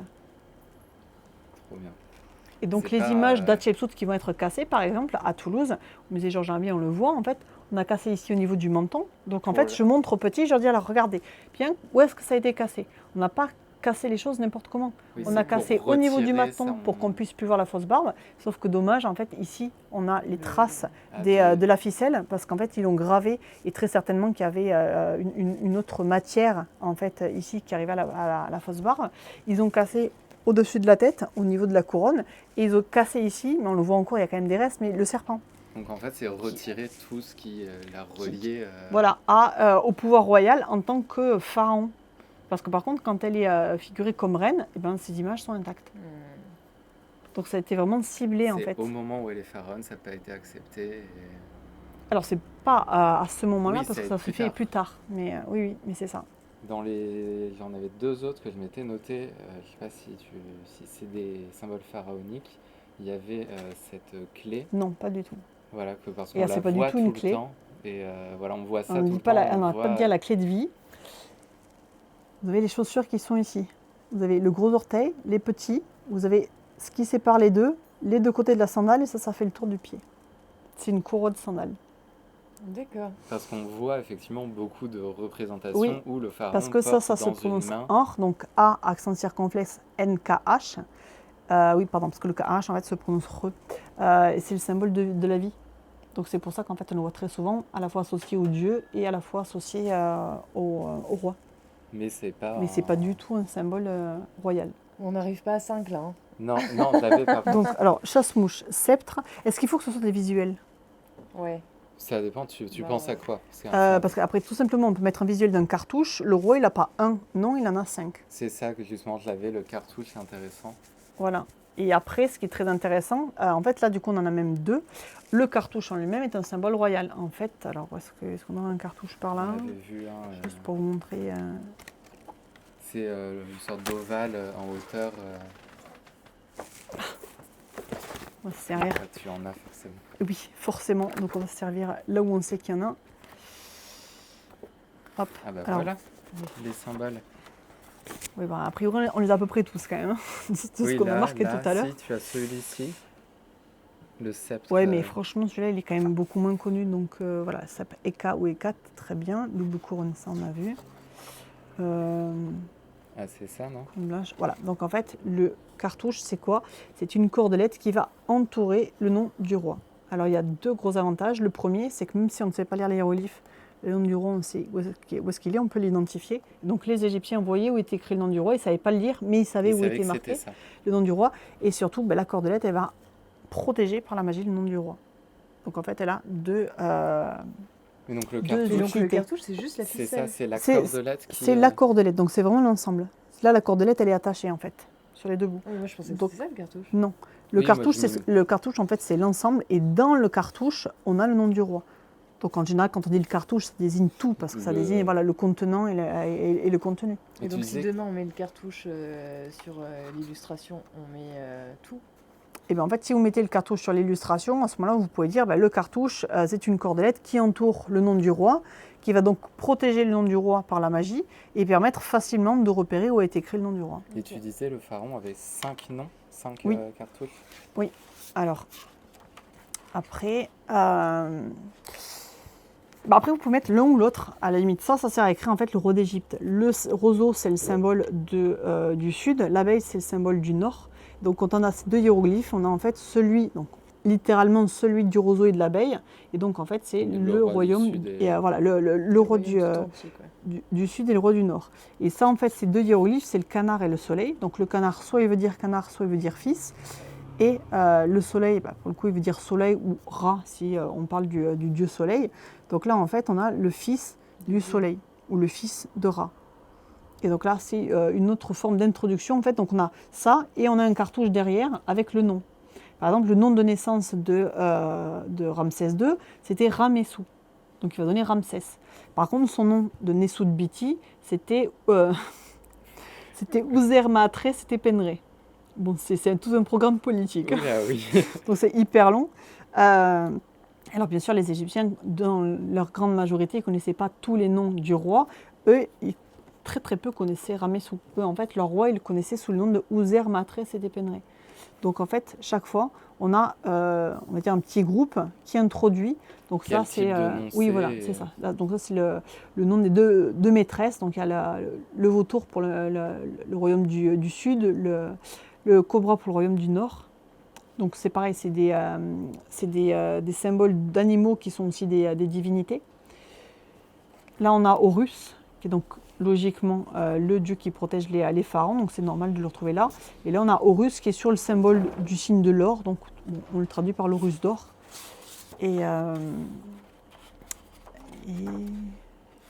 Trop bien. Et donc C'est les pas, images d'Hatshepsut qui vont être cassées, par exemple, à Toulouse, au musée Georges Herbier, on le voit, en fait, on a cassé ici au niveau du menton. Donc en fait, je montre aux petits, je leur dis, alors regardez, bien, où est-ce que ça a été cassé? On n'a pas cassé les choses n'importe comment. Oui, On c'est a pour cassé au niveau du retirer menton ça, pour qu'on puisse plus voir la fausse barbe. Sauf que dommage, en fait, ici, on a les traces Ah, de la ficelle, parce qu'en fait, ils l'ont gravé, et très certainement qu'il y avait une autre matière, en fait, ici, qui arrivait à la fausse barbe. Ils ont cassé au-dessus de la tête, au niveau de la couronne, et ils ont cassé ici, mais on le voit encore, il y a quand même des restes, mais le serpent. Donc en fait, c'est retirer tout ce qui l'a relié. Voilà, au pouvoir royal en tant que pharaon. Parce que par contre, quand elle est figurée comme reine, eh ben, ces images sont intactes. Donc ça a été vraiment ciblé en fait. Au moment où elle est pharaon, ça n'a pas été accepté. Alors c'est pas à ce moment-là, Oui, parce que c'est ça se plus fait tard. plus tard. Mais oui, mais c'est ça. J'en avais 2 autres que je m'étais noté. Je ne sais pas si c'est des symboles pharaoniques. Il y avait cette clé. Non, pas du tout. Voilà, parce Et qu'on c'est la pas du voit tout tout une le clé. temps. Et voilà, on voit ça On tout ne le temps. n'a pas de dire la clé de vie. Vous avez les chaussures qui sont ici. Vous avez le gros orteil, les petits. Vous avez ce qui sépare les deux côtés de la sandale, et ça fait le tour du pied. C'est une couronne de sandales. D'accord. Parce qu'on voit effectivement beaucoup de représentations Oui, où le pharaon Parce que ça porte se dans prononce une main. or, donc A, accent circonflexe, NKH. Oui, pardon, parce que le KH en fait se prononce re. Et c'est le symbole de la vie. Donc c'est pour ça qu'en fait on le voit très souvent, à la fois associé au dieu et à la fois associé au roi. Mais c'est pas. Mais c'est pas du tout un symbole royal. On n'arrive pas à 5 là. Hein. Non, je l'avais pas. Donc alors, chasse-mouche, sceptre, est-ce qu'il faut que ce soit des visuels? Ouais. Ça dépend, tu penses à quoi? Parce qu'après, tout simplement, on peut mettre un visuel d'un cartouche. Le roi, il n'a pas un, non, il en a 5. C'est ça que justement je l'avais, le cartouche, c'est intéressant. Voilà. Et après, ce qui est très intéressant, en fait, là, du coup, on en a même 2. Le cartouche en lui-même est un symbole royal. En fait, alors, est-ce qu'on a un cartouche par là? On avait vu un. Juste pour vous montrer. C'est une sorte d'ovale en hauteur. On va se servir. Tu en as forcément. Oui, forcément. Donc, on va se servir là où on sait qu'il y en a. Hop. Ah bah Alors, voilà, les symboles. Oui, bah, a priori, on les a à peu près tous quand même. C'est tout ce qu'on a marqué tout à l'heure. Si, tu as celui-ci, le sceptre. Ouais, mais franchement, celui-là, il est quand même beaucoup moins connu. Donc voilà, ça s'appelle Eka ou Ekat, très bien. Double couronne, ça, on a vu. Ah, c'est ça, non? Voilà, donc en fait, le cartouche, c'est quoi? C'est une cordelette qui va entourer le nom du roi. Alors, il y a 2 gros avantages. Le premier, c'est que même si on ne sait pas lire les hiéroglyphes, le nom du roi, on sait où est-ce qu'il est, on peut l'identifier. Donc, les Égyptiens voyaient où était écrit le nom du roi, ils ne savaient pas le lire, mais ils savaient où était marqué le nom du roi. Et surtout, la cordelette, elle va protéger par la magie le nom du roi. Donc en fait, elle a deux. Mais donc le Deux cartouche, Et donc le utilité. cartouche, c'est juste la c'est ficelle. ça, c'est la C'est- cordelette qui... C'est la cordelette, donc c'est vraiment l'ensemble. Là, la cordelette, elle est attachée en fait, sur les deux bouts. Oui, moi je pensais que Donc- c'était ça le cartouche. Non. Le Oui, moi, cartouche, je le cartouche, en fait, c'est l'ensemble. Et dans le cartouche, on a le nom du roi. Donc en général, quand on dit le cartouche, ça désigne tout, parce que ça Le- désigne voilà, le contenant et le contenu. Et Et tu donc si disais- demain on met le cartouche sur l'illustration, on met tout. Et bien en fait, si vous mettez le cartouche sur l'illustration, à ce moment-là, vous pouvez dire le cartouche, c'est une cordelette qui entoure le nom du roi, qui va donc protéger le nom du roi par la magie et permettre facilement de repérer où a été écrit le nom du roi. Et tu disais, le pharaon avait 5 noms, 5 Oui. cartouches. Alors, après, après, vous pouvez mettre l'un ou l'autre, à la limite. Ça sert à écrire en fait le roi d'Égypte. Le roseau, c'est le symbole du sud, l'abeille, c'est le symbole du nord. Donc, quand on a ces deux hiéroglyphes, on a en fait celui, donc littéralement celui du roseau et de l'abeille. Et donc, en fait, c'est Le le roi du royaume, sud et- et, voilà, le roi royaume tout entier, quoi. du sud et le roi du nord. Et ça, en fait, ces deux hiéroglyphes, c'est le canard et le soleil. Donc, le canard, soit il veut dire canard, soit il veut dire fils. Et le soleil, pour le coup, il veut dire soleil ou Ra, si on parle du dieu soleil. Donc là, en fait, on a le fils du soleil, ou le fils de Ra. Et donc là, c'est une autre forme d'introduction. En fait, donc on a ça, et on a un cartouche derrière avec le nom. Par exemple, le nom de naissance de Ramsès II, c'était Ramessou. Donc il va donner Ramsès. Par contre, son nom de Nesut-Biti, c'était Ouzer-Maatré, c'était Penré. Bon, c'est tout un programme politique. Oui, ah oui. Donc c'est hyper long. Alors bien sûr, les Égyptiens, dans leur grande majorité, ne connaissaient pas tous les noms du roi. Eux, très très peu connaissaient Ramessou. Eux, en fait, leur roi, ils le connaissaient sous le nom de Ouzer-Maatré Sédé Penré. Donc en fait, chaque fois, on a on va dire un petit groupe qui introduit. Donc Quel ça, c'est type de nom oui, c'est, voilà, et- c'est ça. Là, donc ça, c'est le nom des deux maîtresses. Donc il y a le vautour pour le royaume du sud, le cobra pour le royaume du nord. Donc c'est pareil, c'est des symboles d'animaux qui sont aussi des divinités. Là, on a Horus, qui est donc logiquement le dieu qui protège les pharaons, donc c'est normal de le retrouver là. Et là, on a Horus qui est sur le symbole du signe de l'or, donc bon, on le traduit par l'Horus d'or. Et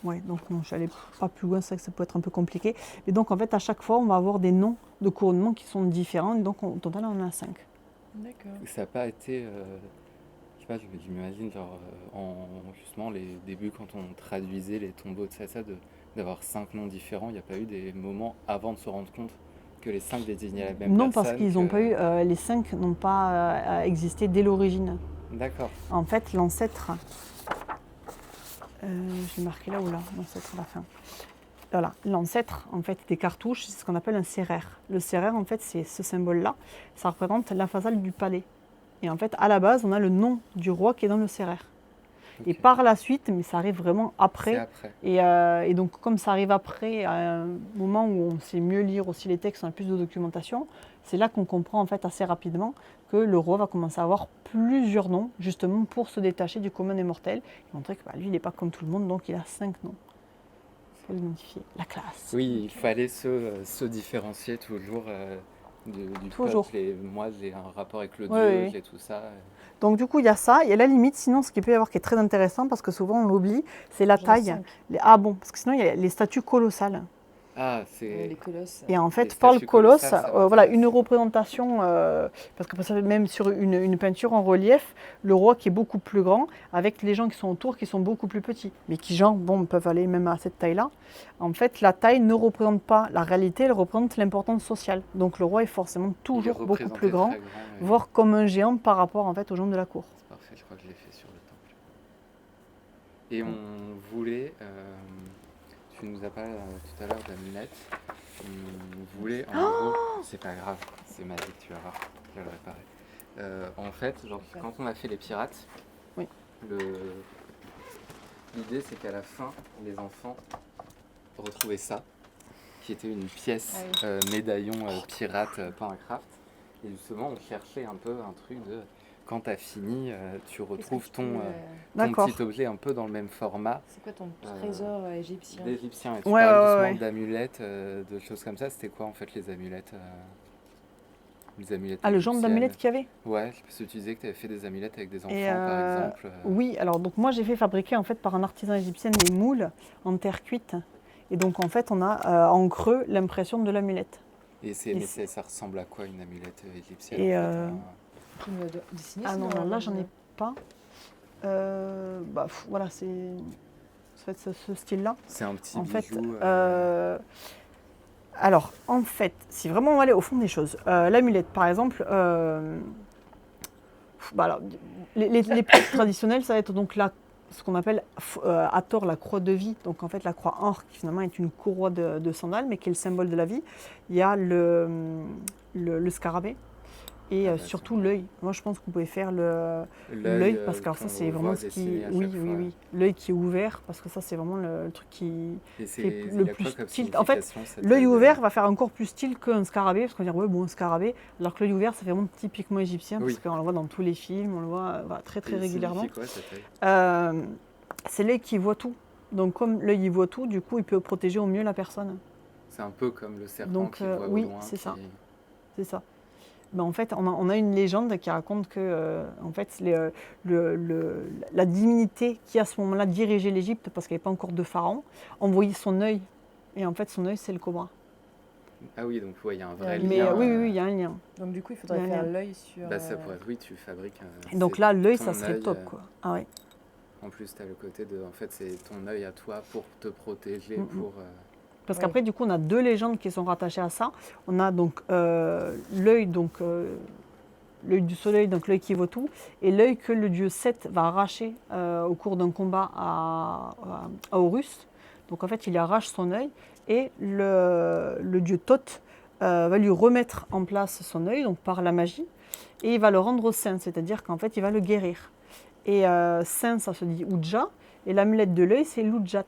ouais, donc non, je n'allais pas plus loin, c'est vrai que ça peut être un peu compliqué. Et donc en fait, à chaque fois, on va avoir des noms de couronnement qui sont différents, et donc au total, on en a 5. D'accord. Ça n'a pas été, je sais pas, je m'imagine genre justement les débuts quand on traduisait les tombeaux de ça, d'avoir 5 noms différents, il n'y a pas eu des moments avant de se rendre compte que les 5 désignaient la même Non, personne. parce qu'ils n'ont pas eu, les 5 n'ont pas existé dès l'origine. D'accord. En fait, l'ancêtre, je l'ai marqué là ou là, l'ancêtre à la fin. Voilà, l'ancêtre en fait des cartouches, c'est ce qu'on appelle un sérère. Le sérère, en fait, c'est ce symbole-là. Ça représente la façade du palais. Et en fait, à la base, on a le nom du roi qui est dans le sérère. Et Ok. par la suite, mais ça arrive vraiment C'est après. après. Et donc, comme ça arrive après, à un moment où on sait mieux lire aussi les textes, on a plus de documentation, c'est là qu'on comprend en fait assez rapidement que le roi va commencer à avoir plusieurs noms, justement pour se détacher du commun des mortels et montrer que lui, il n'est pas comme tout le monde, donc il a 5 noms. Pour l'identifier. La classe. Oui, il fallait se différencier toujours du Toujours. peuple. Et moi, j'ai un rapport avec le Oui, dieu, oui. j'ai tout ça. Donc du coup, il y a ça. Et à la limite, sinon, ce qu'il peut y avoir qui est très intéressant, parce que souvent on l'oublie, c'est la J'en ai taille. 5. Ah bon, parce que sinon, il y a les statues colossales. Ah, c'est... Les colosses. Et en Les fait, par le statues colosse, colossales, ça voilà, m'intéresse. une représentation, parce que ça, même sur une peinture en relief, le roi qui est beaucoup plus grand, avec les gens qui sont autour qui sont beaucoup plus petits, mais qui, genre, bon, peuvent aller même à cette taille-là. En fait, la taille ne représente pas la réalité, elle représente l'importance sociale. Donc le roi est forcément il est toujours beaucoup représenté plus grand, très et- voire comme un géant par rapport en fait aux gens de la cour. C'est parfait, je crois que je l'ai fait sur le temple. Et on voulait, tu nous as parlé tout à l'heure d'amulette, on voulait en gros, c'est pas grave, c'est magique, tu vas voir, je vais le réparer. En fait, genre, quand on a fait les pirates, Oui. l'idée c'est qu'à la fin, les enfants retrouvaient ça, qui était une pièce médaillon pirate peint à craft. Et justement, on cherchait un peu un truc de quand t'as fini, tu retrouves ton D'accord. petit objet un peu dans le même format C'est quoi ton trésor égyptien? d'Égyptiens. Et tu Ouais, parlais ouais, justement ouais. d'amulettes, de choses comme ça. C'était quoi en fait les amulettes Les amulettes Ah, le genre égyptiennes. d'amulette qu'il y avait? Ouais, parce que tu disais que tu avais fait des amulettes avec des enfants, Et, par exemple. Oui, alors donc moi j'ai fait fabriquer en fait par un artisan égyptien des moules en terre cuite. Et donc en fait on a en creux l'impression de l'amulette. Et Et ça ressemble à quoi une amulette égyptienne Et, en fait, hein Tu me dois dessiner Ah non, sinon, là hein, j'en ai pas. Voilà, c'est ça va être ce style-là. C'est un petit En fait, bijou. alors en fait, si vraiment on va aller au fond des choses, l'amulette par exemple, alors, les pièces traditionnelles, ça va être donc ce qu'on appelle à tort la croix de vie. Donc en fait la croix or qui finalement est une courroie de sandales mais qui est le symbole de la vie. Il y a le scarabée et Ah bah, surtout c'est- l'œil. Moi je pense qu'on pouvait faire l'œil parce que alors, ça qu'on c'est vraiment voit ce qui... dessiné à Oui, chaque oui, fois. oui. L'œil qui est ouvert parce que ça c'est vraiment le truc qui... Et c'est il le y a plus quoi comme style. En fait, signification, cette l'œil œil, ouvert va faire encore plus style qu'un scarabée, parce qu'on va dire, ouais, bon, un scarabée, alors que l'œil ouvert, ça fait vraiment typiquement égyptien, parce Oui. qu'on le voit dans tous les films, on le voit voilà, très très Et il régulièrement. signifie quoi cet œil C'est l'œil qui voit tout. Donc comme l'œil il voit tout, du coup, il peut protéger au mieux la personne. C'est un peu comme le serpent Donc, qui voit oui, au loin. c'est ça. qui- C'est ça. Ben, en fait, on a une légende qui raconte que en fait, la divinité qui à ce moment-là dirigeait l'Égypte, parce qu'il n'y avait pas encore de pharaon, envoyait son œil. Et en fait, son œil, c'est le cobra. Ah oui, donc ouais, il y a un vrai Il y a Mais lien. lien, oui, oui, il y a un lien. Donc du coup, il Il faudrait y a un faire lien. l'œil sur... Bah ça pourrait être, oui, tu fabriques un... Et donc c'est là, l'œil, ton ça serait œil, top, quoi. Ah ouais. En plus, tu as le côté de... En fait, c'est ton œil à toi pour te protéger, Mhm. pour... Parce Oui. qu'après, du coup, on a deux légendes qui sont rattachées à ça. On a donc l'œil, l'œil du soleil, donc l'œil qui voit tout, et l'œil que le dieu Seth va arracher au cours d'un combat à Horus. Donc en fait, il arrache son œil, et le dieu Thoth va lui remettre en place son œil, donc par la magie, et il va le rendre saint, c'est-à-dire qu'en fait, il va le guérir. Et saint, ça se dit Oudja, et l'amulette de l'œil, c'est l'Oudjat.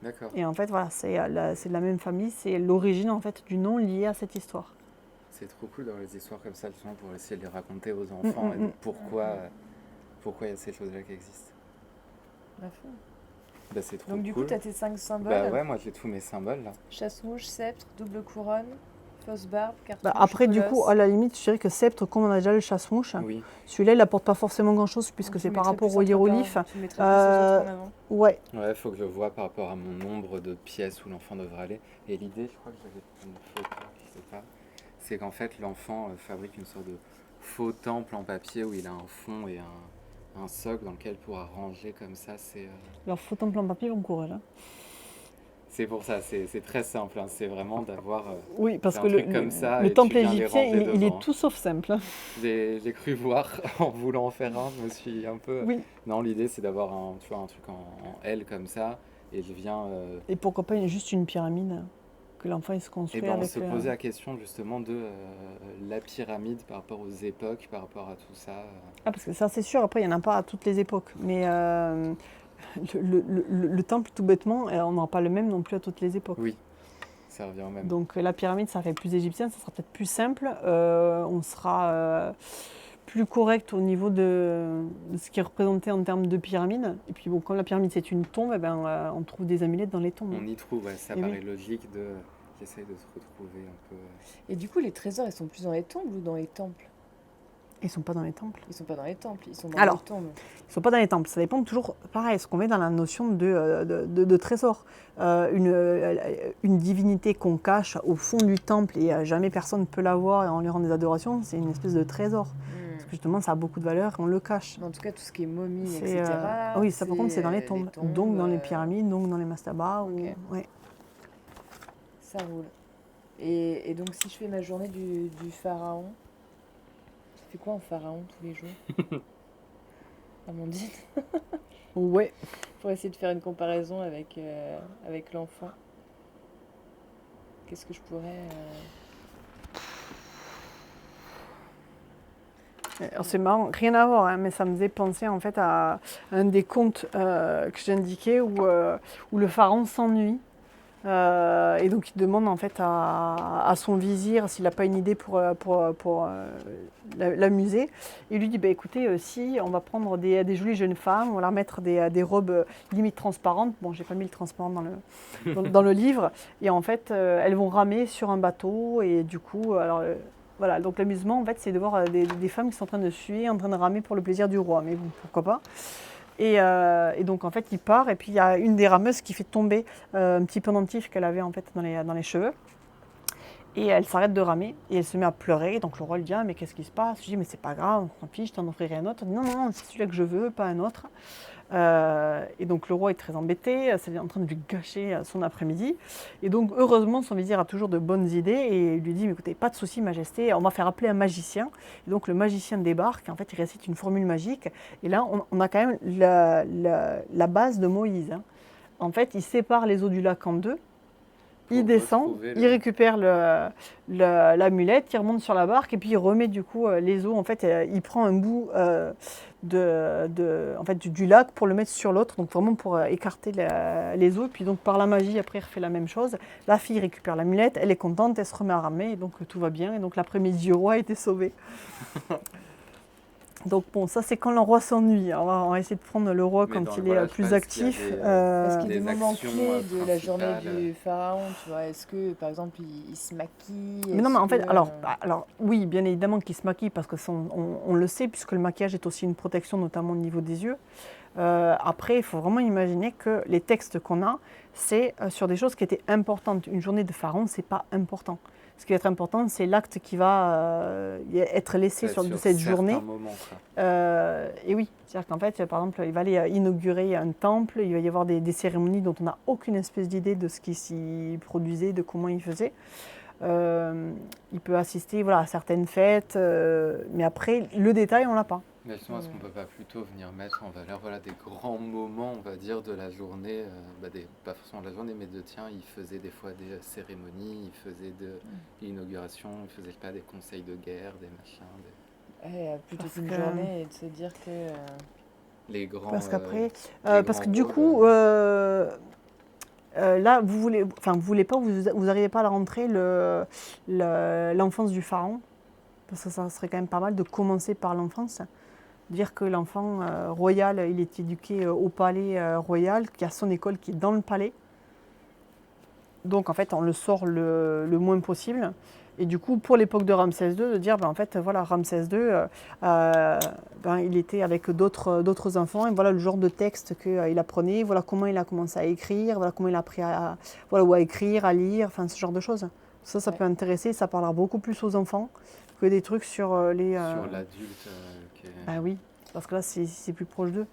D'accord. Et en fait, voilà, c'est de la même famille, c'est l'origine en fait du nom lié à cette histoire. C'est trop cool dans les histoires comme ça, justement, pour essayer de les raconter aux enfants et de pourquoi il y a ces choses-là qui existent. À fond. Bah c'est trop Donc du coup, cool. tu as tes 5 symboles. Bah ouais, moi j'ai tous mes symboles là. Chasse-mouche, sceptre, double couronne, fausse barbe, cartouche, Bah, après, du coup, colosse. à la limite, je dirais que sceptre, comme on a déjà le chasse-mouche, Oui. celui-là, il n'apporte pas forcément grand-chose puisque Donc, c'est tu par mettrais rapport plus au entre hiéroglyphe. Tu mettrais plus les autres en avant. Ouais, Ouais, faut que je vois par rapport à mon nombre de pièces où l'enfant devrait aller. Et l'idée, je crois que j'avais une photo, je sais pas, c'est qu'en fait l'enfant fabrique une sorte de faux temple en papier où il a un fond et un socle dans lequel il pourra ranger comme ça. alors faut temple en papier, bon courage. Hein. C'est pour ça, c'est très simple. Hein, c'est vraiment d'avoir. Oui, parce C'est que un truc comme ça, et le tu temple viens les égyptien, ranger il est devant. tout sauf simple. Hein. J'ai cru voir en voulant en faire un, je me suis un peu. Oui, Non, l'idée c'est d'avoir un, tu vois, un truc en L comme ça, et je viens. et pourquoi pas juste une pyramide que l'enfant il se Et construit ben on avec. se posait la question justement de la pyramide par rapport aux époques, par rapport à tout ça. Ah, parce que ça, c'est sûr, après, il n'y en a pas à toutes les époques. Mais le temple, tout bêtement, on n'aura pas le même non plus à toutes les époques. Oui, ça revient au même. Donc la pyramide, ça fait plus égyptien, ça sera peut-être plus simple. On sera plus correct au niveau de ce qui est représenté en termes de pyramide. Et puis bon, comme la pyramide c'est une tombe, eh ben, on trouve des amulettes dans les tombes. On y trouve, ouais, ça Et paraît oui. logique de. J'essaye de se retrouver un peu. Et du coup, les trésors, ils sont plus dans les tombes ou dans les temples? Ils sont pas dans les temples. Ils sont pas dans les temples, ils sont dans Alors, les tombes. Ils sont pas dans les temples. Ça dépend toujours, pareil, ce qu'on met dans la notion de trésor. Une divinité qu'on cache au fond du temple et jamais personne ne peut la voir et on lui rend des adorations, c'est une espèce de trésor. Parce que justement, ça a beaucoup de valeur et on le cache. Mais en tout cas, tout ce qui est momie, C'est, etc. oui, ça par contre, c'est dans les tombes. Donc dans les euh, pyramides, donc dans les mastabas. Ok. Ouais. Ça roule. Et donc, si je fais ma journée du pharaon, tu fais quoi en pharaon tous les jours? Amandine, Ouais. pour essayer de faire une comparaison avec l'enfant. Qu'est-ce que je pourrais... Alors, c'est marrant, rien à voir, hein, mais ça me faisait penser en fait à un des contes que j'indiquais où le pharaon s'ennuie. Et donc il demande en fait à son vizir s'il n'a pas une idée pour l'amuser. Il lui dit bah, écoutez, si on va prendre des jolies jeunes femmes, on va leur mettre des robes limite transparentes. Bon, j'ai pas mis le transparent dans le livre. Et en fait, elles vont ramer sur un bateau. Et du coup, alors Voilà, donc l'amusement, en fait, c'est de voir des femmes qui sont en train de suer, en train de ramer pour le plaisir du roi. Mais bon, pourquoi pas. Et donc, en fait, il part, et puis il y a une des rameuses qui fait tomber un petit pendentif qu'elle avait en fait dans les cheveux. Et elle s'arrête de ramer, et elle se met à pleurer. Donc le roi lui dit, ah, mais qu'est-ce qui se passe? Je dis, mais c'est pas grave, tant pis, je t'en offrirai un autre. Elle dit, non, non, c'est celui-là que je veux, pas un autre. Et donc le roi est très embêté, c'est en train de lui gâcher son après-midi. Et donc heureusement, son vizir a toujours de bonnes idées et il lui dit, mais écoutez, pas de souci, majesté, on va faire appeler un magicien. Et donc le magicien débarque, en fait il récite une formule magique. Et là, on a quand même la base de Moïse, hein. En fait, il sépare les eaux du lac en deux. Il descend, il récupère l'amulette, il remonte sur la barque et puis il remet du coup les eaux. En fait, il prend un bout du lac pour le mettre sur l'autre, donc vraiment pour écarter les eaux. Puis donc par la magie, après, il refait la même chose. La fille récupère l'amulette, elle est contente, elle se remet à ramer, et donc tout va bien. Et donc l'après-midi du roi a été sauvé. Donc bon, ça c'est quand le roi s'ennuie. On va essayer de prendre le roi quand il est plus actif. Est-ce qu'il y a des moments actions, clés de la journée principales. du pharaon, tu vois? Est-ce que, par exemple, il se maquille? Mais non, mais en fait, que, alors oui, bien évidemment qu'il se maquille parce que on le sait, puisque le maquillage est aussi une protection, notamment au niveau des yeux. Après, il faut vraiment imaginer que les textes qu'on a, c'est sur des choses qui étaient importantes. Une journée de pharaon, c'est pas important. Ce qui va être important, c'est l'acte qui va être laissé de cette journée. Moments, Et oui, c'est-à-dire qu'en fait, par exemple, il va aller inaugurer un temple, il va y avoir des cérémonies dont on n'a aucune espèce d'idée de ce qui s'y produisait, de comment il faisait. Il peut assister à certaines fêtes, mais après, le détail, on l'a pas. Mais justement, est-ce qu'on peut pas plutôt venir mettre en valeur des grands moments, on va dire, de la journée, pas forcément de la journée, mais il faisait des fois des cérémonies, il faisait de l'inauguration, il faisait pas des conseils de guerre, des machins. plutôt qu'une journée et de se dire que... Les grands. Parce qu'après, les parce que grands du rôles, coup, là, vous voulez pas, vous n'arrivez pas à la rentrée l'enfance du pharaon, parce que ça serait quand même pas mal de commencer par l'enfance. Dire que l'enfant royal, il est éduqué au palais royal, qui a son école qui est dans le palais. Donc en fait, on le sort le moins possible. Et du coup, pour l'époque de Ramsès II, de dire, Ramsès II, il était avec d'autres enfants, et voilà le genre de texte qu'il apprenait, voilà comment il a commencé à écrire, voilà comment il a appris à écrire, à lire, enfin ce genre de choses. Ça peut intéresser, ça parlera beaucoup plus aux enfants que des trucs sur les... Sur l'adulte. Ah oui, parce que là, c'est plus proche d'eux.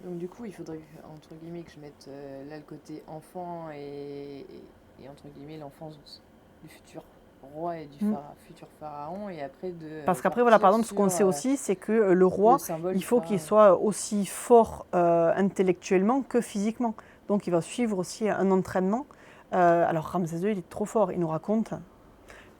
Donc du coup, il faudrait, entre guillemets, que je mette là le côté enfant et entre guillemets, l'enfance du futur roi et du futur pharaon, et après de... Parce qu'après, par exemple, ce qu'on sait aussi, c'est que le roi, il faut qu'il soit aussi fort intellectuellement que physiquement. Donc il va suivre aussi un entraînement. Alors Ramsès II, il est trop fort. Il nous raconte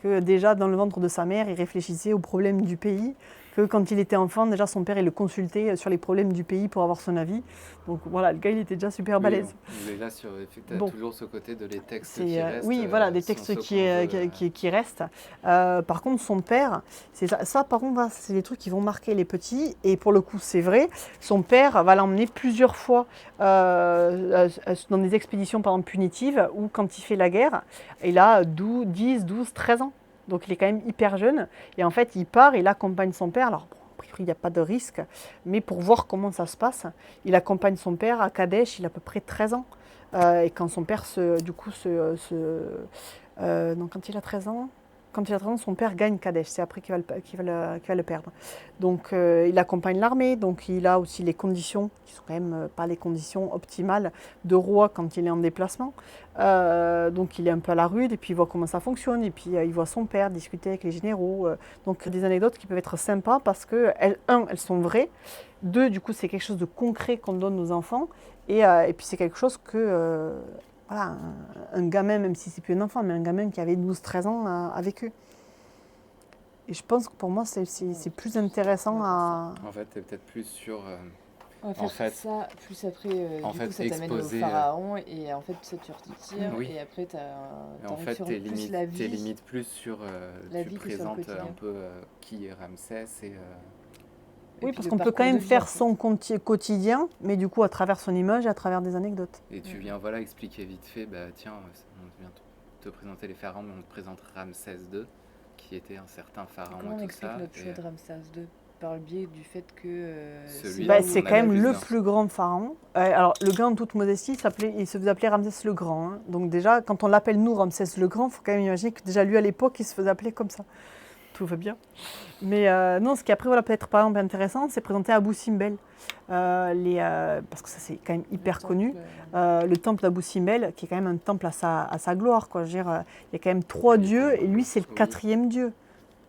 que déjà dans le ventre de sa mère, il réfléchissait aux problèmes du pays, que quand il était enfant, déjà son père, il le consultait sur les problèmes du pays pour avoir son avis. Donc voilà, le gars, il était déjà super balèze. Mais là, tu as toujours ce côté de les textes qui restent. Oui, voilà, des textes qui restent. Par contre, son père, ça par contre, c'est des trucs qui vont marquer les petits. Et pour le coup, c'est vrai, son père va l'emmener plusieurs fois dans des expéditions, par exemple, punitives, où quand il fait la guerre, il a 10, 12, 13 ans. Donc il est quand même hyper jeune. Et en fait, il part, il accompagne son père. Alors, a priori, il n'y a pas de risque. Mais pour voir comment ça se passe, il accompagne son père à Kadesh. Il a à peu près 13 ans. Et quand son père quand il a 13 ans, son père gagne Kadesh. C'est après qu'il va le perdre. Donc il accompagne l'armée. Donc il a aussi les conditions, qui sont quand même pas les conditions optimales de roi quand il est en déplacement. Donc il est un peu à la rude et puis il voit comment ça fonctionne. Et puis il voit son père discuter avec les généraux. Donc des anecdotes qui peuvent être sympas parce que, elles sont vraies. 2, du coup, c'est quelque chose de concret qu'on donne aux enfants. Et puis c'est quelque chose que... un gamin, même si c'est plus un enfant, mais un gamin qui avait 12-13 ans a vécu. Et je pense que pour moi, c'est plus intéressant à... En fait, tu es peut-être plus sur... On va faire ça, plus après, du coup, ça t'amène au pharaon, et en fait, ça, tu retires, et après, t'es limite plus sur... tu présentes sur un peu qui est Ramsès et... Oui, parce qu'on peut quand même faire son quotidien, mais du coup à travers son image et à travers des anecdotes. Et tu viens expliquer vite fait, tiens, on vient te présenter les pharaons, mais on te présente Ramsès II. qui était un certain pharaon Comment on et tout explique ça. notre choix de Ramsès II par le biais du fait que Celui là où où C'est on quand a même plus le d'un. plus grand pharaon. Alors, le grand, en toute modestie, il se faisait appeler Ramsès le Grand, hein. Donc déjà, quand on l'appelle nous Ramsès le Grand, il faut quand même imaginer que déjà lui, à l'époque, il se faisait appeler comme ça. Tout va bien. Mais non, ce qui après voilà, peut être par exemple intéressant, c'est présenter Abou Simbel. Parce que ça, c'est quand même hyper connu. Le temple d'Abou Simbel, qui est quand même un temple à sa gloire, quoi. Je veux dire, il y a quand même 3 Il est dieux, et tellement lui, beau. c'est le Oui. 4e dieu.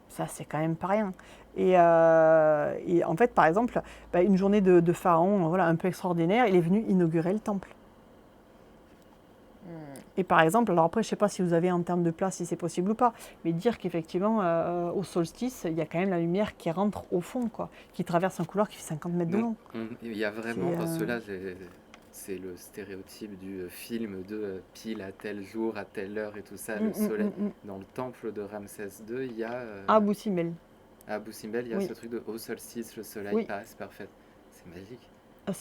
Ça, c'est quand même pas rien. Et en fait, par exemple, une journée de pharaon voilà, un peu extraordinaire, il est venu inaugurer le temple. Et par exemple, alors après, je ne sais pas si vous avez en termes de place, si c'est possible ou pas, mais dire qu'effectivement, au solstice, il y a quand même la lumière qui rentre au fond, quoi, qui traverse un couloir qui fait 50 mètres de long. Il y a vraiment, C'est, parce que là, c'est le stéréotype du film de pile à tel jour, à telle heure et tout ça, le soleil. Dans le temple de Ramsès II, il y a... Abou Simbel. à Abu Simbel, il y a Oui. ce truc de au solstice, le soleil Oui. passe, parfait. C'est magique. Ah,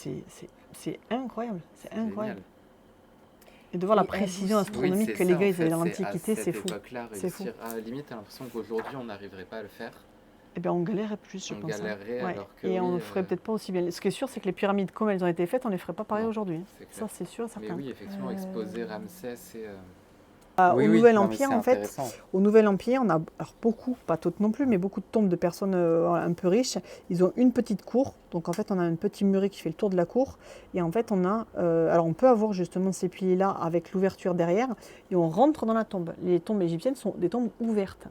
c'est incroyable, c'est Génial. incroyable. Et de voir la Et précision Abou astronomique c'est que les ça, gars en ils fait, avaient dans c'est l'Antiquité, à c'est cette fou. époque-là, C'est fou. réussir. À limite, t'as l'impression qu'aujourd'hui, on n'arriverait pas à le faire. Eh bien, on galérait plus, je On pense. galérerait, Ouais. alors que Et on oui, le ferait peut-être pas aussi bien. Ce qui est sûr, c'est que les pyramides, comme elles ont été faites, on les ferait pas pareil Non, aujourd'hui. c'est Ça, clair. c'est sûr et Mais certain. oui, effectivement, exposer Ramsès et... Au Nouvel Empire, en fait, intéressant. au Nouvel Empire, on a alors beaucoup, pas toutes non plus, mais beaucoup de tombes de personnes un peu riches. Ils ont une petite cour, donc en fait, on a un petit muret qui fait le tour de la cour. Et en fait, on a, alors on peut avoir justement ces piliers-là avec l'ouverture derrière, et on rentre dans la tombe. Les tombes égyptiennes sont des tombes ouvertes.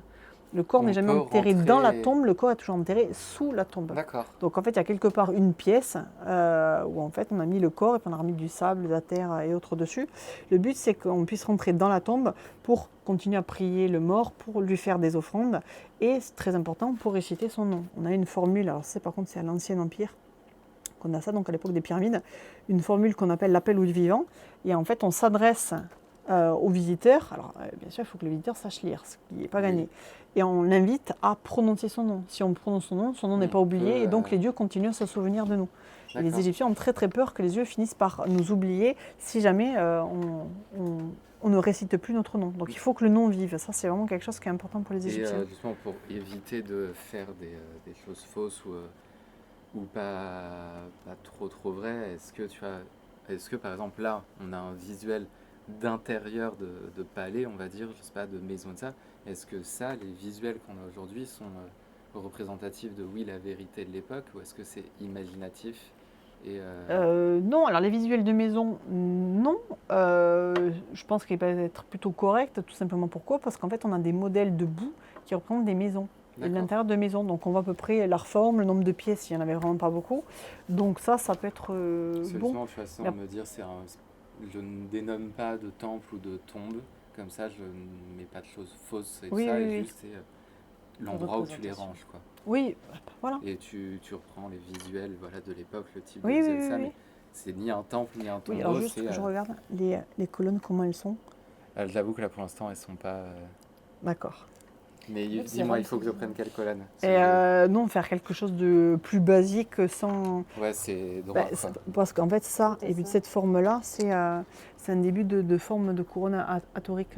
Le corps On n'est jamais peut enterré dans la rentrer- tombe, le corps est toujours enterré sous la tombe. D'accord. Donc en fait, il y a quelque part une pièce où en fait on a mis le corps et puis on a remis du sable, de la terre et autres dessus. Le but, c'est qu'on puisse rentrer dans la tombe pour continuer à prier le mort, pour lui faire des offrandes et, c'est très important, pour réciter son nom. On a une formule, alors par contre c'est à l'Ancien Empire qu'on a ça, donc à l'époque des pyramides, une formule qu'on appelle l'appel aux vivants. Et en fait, on s'adresse aux visiteurs. Alors bien sûr, il faut que le visiteur sache lire, ce qui n'est pas gagné. Et on l'invite à prononcer son nom. Si on prononce son nom n'est pas oublié, et donc les dieux continuent à se souvenir de nous. Et les Égyptiens ont très très peur que les dieux finissent par nous oublier si jamais on ne récite plus notre nom. Donc il faut que le nom vive. Ça, c'est vraiment quelque chose qui est important pour les Égyptiens. Et justement, pour éviter de faire des choses fausses ou pas trop vraies, est-ce que par exemple là, on a un visuel d'intérieur de palais, on va dire, je sais pas, de maison de ça, est-ce que ça, les visuels qu'on a aujourd'hui sont représentatifs de, oui, la vérité de l'époque, ou est-ce que c'est imaginatif et, Non, alors les visuels de maison, non. Je pense qu'ils peuvent être plutôt corrects, tout simplement pourquoi? Parce qu'en fait, on a des modèles de boue qui représentent des maisons, et de l'intérieur de maisons. Donc on voit à peu près leur forme, le nombre de pièces, il n'y en avait vraiment pas beaucoup. Donc ça peut être bon. Justement, tu vois, sans me dire, je ne dénomme pas de temple ou de tombe, comme ça je ne mets pas de choses fausses et tout ça, et juste c'est l'endroit où tu les ranges, quoi. Oui, voilà. Et tu reprends les visuels, voilà, de l'époque, le type Oui, de oui, visuel, oui, ça, oui. mais c'est ni un temple ni un tombeau. Oui, alors juste que je regarde les colonnes, comment elles sont. J'avoue que là pour l'instant elles sont pas. D'accord. Mais Oui, dis-moi, c'est il faut que je prenne quelle colonne? Non, faire quelque chose de plus basique sans. Ouais, c'est droit. Quoi. Parce qu'en fait, ça, et puis cette forme-là, c'est un début de forme de couronne atorique.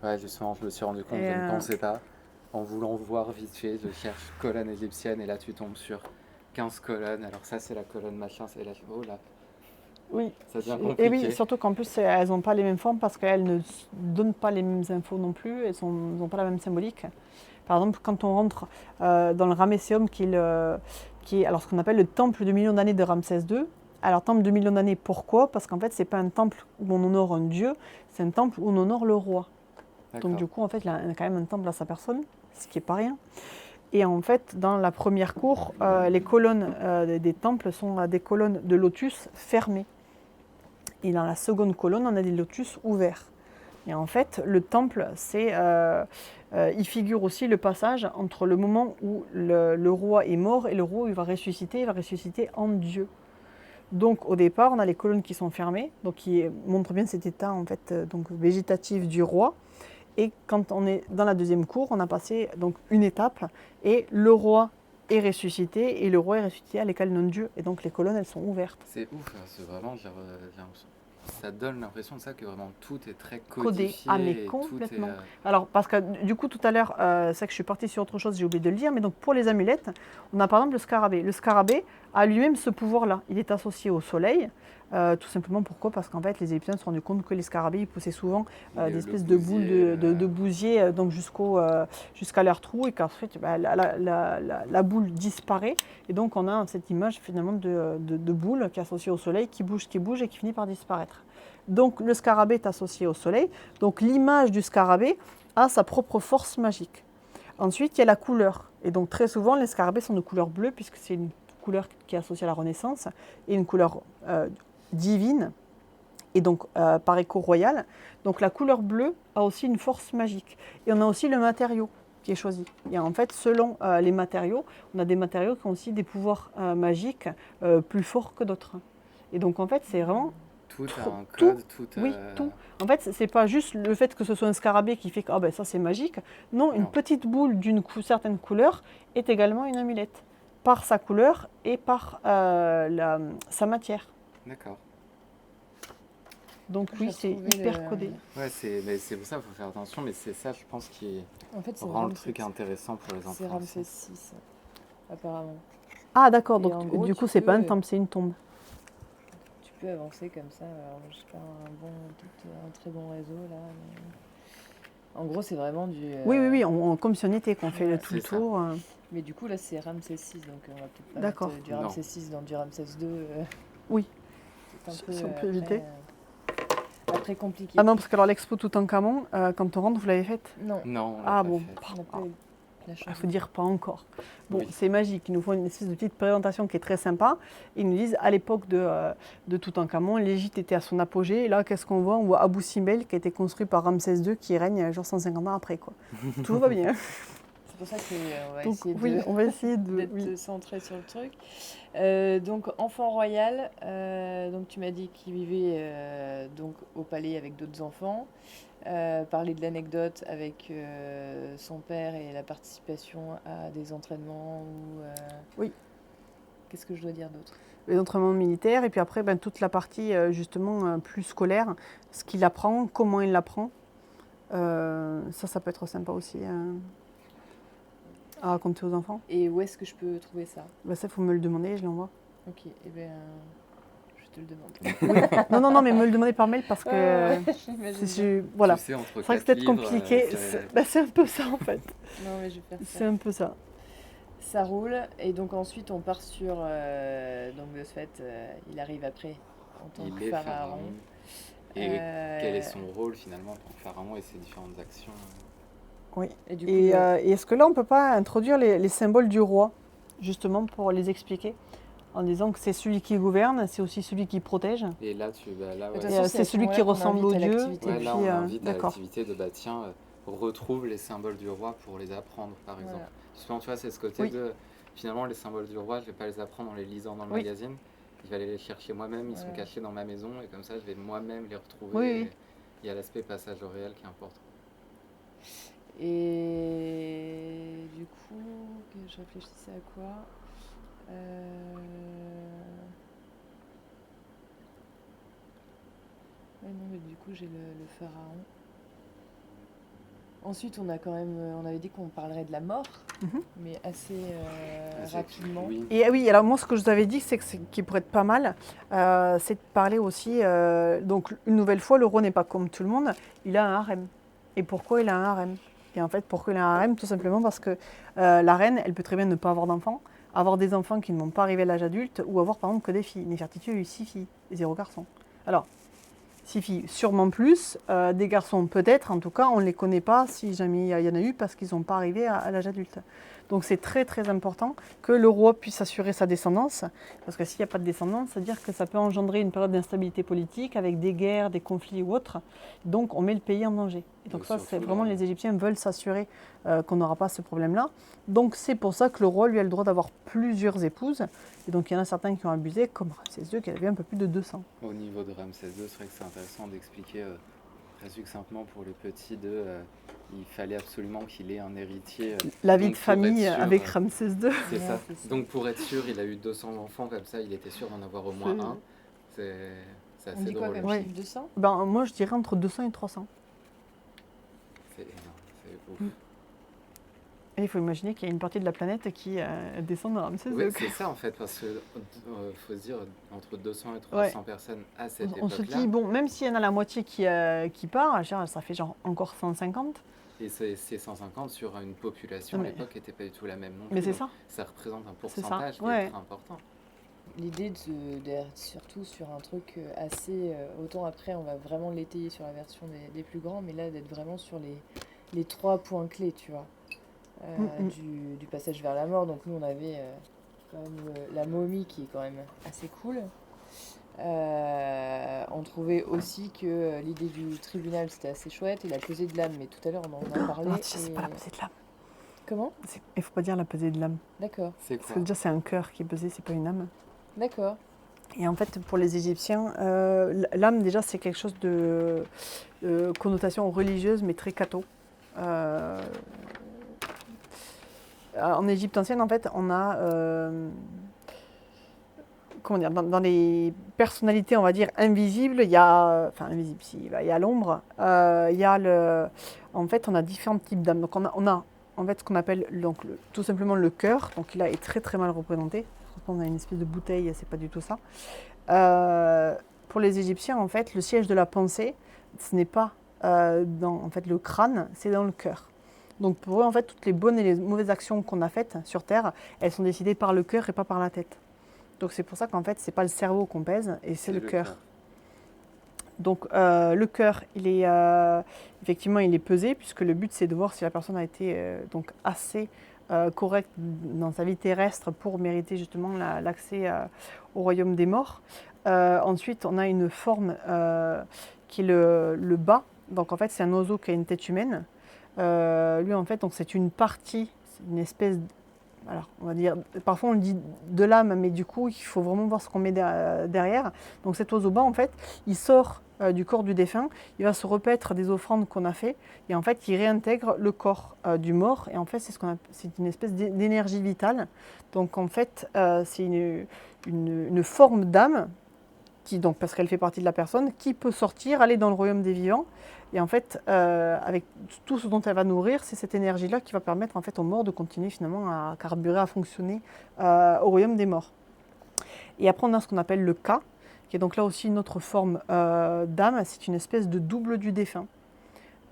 Ouais, justement, je me suis rendu compte, je ne pensais pas. En voulant voir vite fait, je cherche colonne égyptienne et là tu tombes sur 15 colonnes. Alors ça, c'est la colonne machin, c'est la. Oh là. Oui. Ça devient compliqué. Et oui, surtout qu'en plus, elles n'ont pas les mêmes formes parce qu'elles ne donnent pas les mêmes infos non plus, elles n'ont pas la même symbolique. Par exemple, quand on rentre dans le Ramesséum, qui est alors ce qu'on appelle le temple de millions d'années de Ramsès II. Alors, temple de millions d'années, pourquoi? Parce qu'en fait, ce n'est pas un temple où on honore un dieu, c'est un temple où on honore le roi. Donc du coup, en fait, il a quand même un temple à sa personne, ce qui n'est pas rien. Et en fait, dans la première cour, les colonnes des temples sont des colonnes de lotus fermées. Et dans la seconde colonne, on a des lotus ouverts. Et en fait, le temple, il figure aussi le passage entre le moment où le roi est mort et le roi où il va ressusciter en Dieu. Donc au départ, on a les colonnes qui sont fermées, donc qui montrent bien cet état en fait, donc, végétatif du roi. Et quand on est dans la deuxième cour, on a passé donc une étape et le roi est ressuscité et le roi est ressuscité à l'école non Dieu et donc les colonnes elles sont ouvertes. C'est ouf, hein, c'est vraiment, j'ai l'impression. ça donne l'impression de ça que vraiment tout est très Codé. codifié. Ah, mais et complètement. Tout est, Alors, parce que du coup, tout à l'heure, c'est vrai que je suis partie sur autre chose, j'ai oublié de le dire, mais donc pour les amulettes, on a par exemple le scarabée. Le scarabée a lui-même ce pouvoir-là. Il est associé au soleil. Tout simplement pourquoi? Parce qu'en fait, les Égyptiens se sont rendus compte que les scarabées ils poussaient souvent le des espèces de boules bousier, de bousier donc jusqu'à leur trou et qu'ensuite la boule disparaît. Et donc, on a cette image finalement de boule qui est associée au soleil, qui bouge et qui finit par disparaître. Donc, le scarabée est associé au soleil. Donc, l'image du scarabée a sa propre force magique. Ensuite, il y a la couleur. Et donc, très souvent, les scarabées sont de couleur bleue, puisque c'est une couleur qui est associée à la Renaissance et une couleur divine, et donc par écho royal. Donc, la couleur bleue a aussi une force magique. Et on a aussi le matériau qui est choisi. Et en fait, selon les matériaux, on a des matériaux qui ont aussi des pouvoirs magiques plus forts que d'autres. Et donc, en fait, c'est vraiment tout a un code, oui, tout. En fait, c'est pas juste le fait que ce soit un scarabée qui fait que ben, ça c'est magique. Non, une petite boule d'une certaine couleur est également une amulette, par sa couleur et par sa matière. D'accord. Donc oui, c'est hyper codé. Ouais, c'est pour ça qu'il faut faire attention, mais c'est ça, je pense, qui En fait, rend le truc intéressant pour les enfants. C'est Ramsès VI, apparemment. Ah d'accord, Et donc en gros, du coup c'est pas un temple, c'est une tombe. Tu peux avancer comme ça, alors j'ai pas un très bon réseau là. Mais... En gros, c'est vraiment du... Oui, comme si on était, qu'on fait tout le tour. Mais du coup, là, c'est Ramsès VI, donc on va peut-être pas mettre du Ramsès VI dans du Ramsès II. Oui, c'est un peu éviter. Pas très compliqué. Ah non, parce que alors l'expo Toutankhamon, quand on rentre, vous l'avez faite? Non. Non, on ah l'a bon. pas fait. Il faut dire pas encore. Bon, Oui. c'est magique. Ils nous font une espèce de petite présentation qui est très sympa. Ils nous disent, à l'époque de Toutankhamon, l'Égypte était à son apogée. Et là, qu'est-ce qu'on voit? On voit Abou Simbel qui a été construit par Ramsès II qui règne genre 150 ans après. Quoi. Tout va bien. C'est pour ça qu'on va donc, essayer on va essayer d'être centré sur le truc. Donc, enfant royal, donc tu m'as dit qu'il vivait donc au palais avec d'autres enfants. Parler de l'anecdote avec son père et la participation à des entraînements ou oui. Qu'est-ce que je dois dire d'autre? Les entraînements militaires et puis après toute la partie justement plus scolaire, ce qu'il apprend, comment il l'apprend. Ça peut être sympa aussi à raconter aux enfants. Et où est-ce que je peux trouver ça? Ça, il faut me le demander, je l'envoie. Ok, et bien... te le demande. Oui. Non, mais me le demander par mail parce que voilà. Tu sais, c'est vrai que c'est peut-être compliqué. C'est un peu ça en fait. Non, mais je vais faire ça. C'est un peu ça. Ça roule et donc ensuite on part sur donc de ce fait il arrive après en tant que pharaon. Et quel est son rôle finalement en tant que pharaon et ses différentes actions? Oui. Et est-ce que là on peut pas introduire les symboles du roi justement pour les expliquer? En disant que c'est celui qui gouverne, c'est aussi celui qui protège. Et là, c'est celui qui ressemble au dieu. Ouais, là, on invite à l'activité de, tiens, retrouve les symboles du roi pour les apprendre, par exemple. Justement, tu vois, c'est ce côté de, finalement, les symboles du roi, je ne vais pas les apprendre en les lisant dans le magazine. Je vais aller les chercher moi-même, ils sont cachés dans ma maison, et comme ça, je vais moi-même les retrouver. Et il y a l'aspect passage au réel qui est important. Et du coup, je réfléchissais à quoi? Ouais, non, mais du coup, j'ai le pharaon. Ensuite, on avait dit qu'on parlerait de la mort, mais assez rapidement. Oui. Et oui, alors moi, ce que je vous avais dit, c'est que qui pourrait être pas mal, c'est de parler aussi. Donc, une nouvelle fois, le roi n'est pas comme tout le monde, il a un harem. Et pourquoi il a un harem? Et en fait, pourquoi il a un harem? Tout simplement parce que la reine, elle peut très bien ne pas avoir d'enfants, avoir des enfants qui ne vont pas arriver à l'âge adulte, ou avoir par exemple que des filles. Néfertiti a eu 6 filles et 0 garçons. Alors, 6 filles, sûrement plus. Des garçons, peut-être. En tout cas, on ne les connaît pas si jamais il y en a eu parce qu'ils ne sont pas arrivés à l'âge adulte. Donc, c'est très, très important que le roi puisse assurer sa descendance. Parce que s'il n'y a pas de descendance, c'est-à-dire que ça peut engendrer une période d'instabilité politique avec des guerres, des conflits ou autres. Donc, on met le pays en danger. Et donc, ça, c'est vraiment les Égyptiens veulent s'assurer qu'on n'aura pas ce problème-là. Donc, c'est pour ça que le roi, lui, a le droit d'avoir plusieurs épouses. Et donc, il y en a certains qui ont abusé, comme Ramsès II, qui avait un peu plus de 200. Au niveau de Ramsès II, c'est vrai que c'est intéressant d'expliquer très succinctement pour les petits il fallait absolument qu'il ait un héritier. La vie de famille avec Ramsès II. C'est ça. Donc, pour être sûr, il a eu 200 enfants, comme ça, il était sûr d'en avoir au moins un. C'est On assez dit quoi drôle. comme Ouais. chiffre 200? Ben, moi, je dirais entre 200 et 300. C'est énorme, c'est ouf. Mm. Et il faut imaginer qu'il y a une partie de la planète qui descend dans Ramsès Ouais, II. c'est ça en fait, parce que faut se dire entre 200 et 300 personnes à cette On se époque-là. dit, bon, même s'il y en a la moitié qui part, genre, ça fait genre encore 150. Et c'est 150 sur une population Non, à mais- l'époque qui n'était pas du tout la même non plus. Mais c'est donc ça. Ça représente un C'est ça, pourcentage qui ouais. est très important. L'idée d'être surtout sur un truc assez... autant après, on va vraiment l'étayer sur la version des plus grands, mais là, d'être vraiment sur les 3 points clés, tu vois, du passage vers la mort. Donc nous, on avait quand même la momie qui est quand même assez cool. On trouvait aussi que l'idée du tribunal, c'était assez chouette, et la pesée de l'âme, mais tout à l'heure, on en a parlé. Non, c'est pas la pesée de l'âme. Comment? Il faut pas dire la pesée de l'âme. D'accord, C'est Parce quoi que déjà, c'est un cœur qui est pesé, c'est pas une âme. d'accord. Et en fait, pour les Égyptiens, l'âme, déjà, c'est quelque chose de connotation religieuse, mais très catho. En Égypte ancienne, en fait, on a... comment dire, dans les personnalités, on va dire, invisibles, il y a... Enfin, invisible, si, il y a l'ombre. Il y a le... En fait, on a différents types d'âmes. Donc, on a en fait ce qu'on appelle donc, tout simplement le cœur. Donc, là, est très, très mal représenté. On a une espèce de bouteille, c'est pas du tout ça. Pour les Égyptiens, en fait, le siège de la pensée, ce n'est pas dans en fait, le crâne, c'est dans le cœur. Donc pour eux, en fait, toutes les bonnes et les mauvaises actions qu'on a faites sur Terre, elles sont décidées par le cœur et pas par la tête. Donc c'est pour ça qu'en fait, c'est pas le cerveau qu'on pèse, et c'est le cœur. Donc le cœur, il est effectivement, il est pesé, puisque le but c'est de voir si la personne a été donc assez correcte dans sa vie terrestre pour mériter justement l'accès au royaume des morts. Ensuite, on a une forme qui est le bas. Donc en fait, c'est un oiseau qui a une tête humaine. Lui, en fait, donc c'est une partie, c'est une espèce. Alors, on va dire, parfois on le dit de l'âme, mais du coup, il faut vraiment voir ce qu'on met derrière. Donc cet oiseau bas, en fait, il sort du corps du défunt, il va se repaître des offrandes qu'on a fait, et en fait, il réintègre le corps du mort. Et en fait, c'est une espèce d'énergie vitale. Donc en fait, c'est une forme d'âme, donc, parce qu'elle fait partie de la personne, qui peut sortir, aller dans le royaume des vivants. Et en fait, avec tout ce dont elle va nourrir, c'est cette énergie-là qui va permettre en fait, aux morts de continuer finalement à carburer, à fonctionner au royaume des morts. Et après, on a ce qu'on appelle le Ka, qui est donc là aussi une autre forme d'âme. C'est une espèce de double du défunt.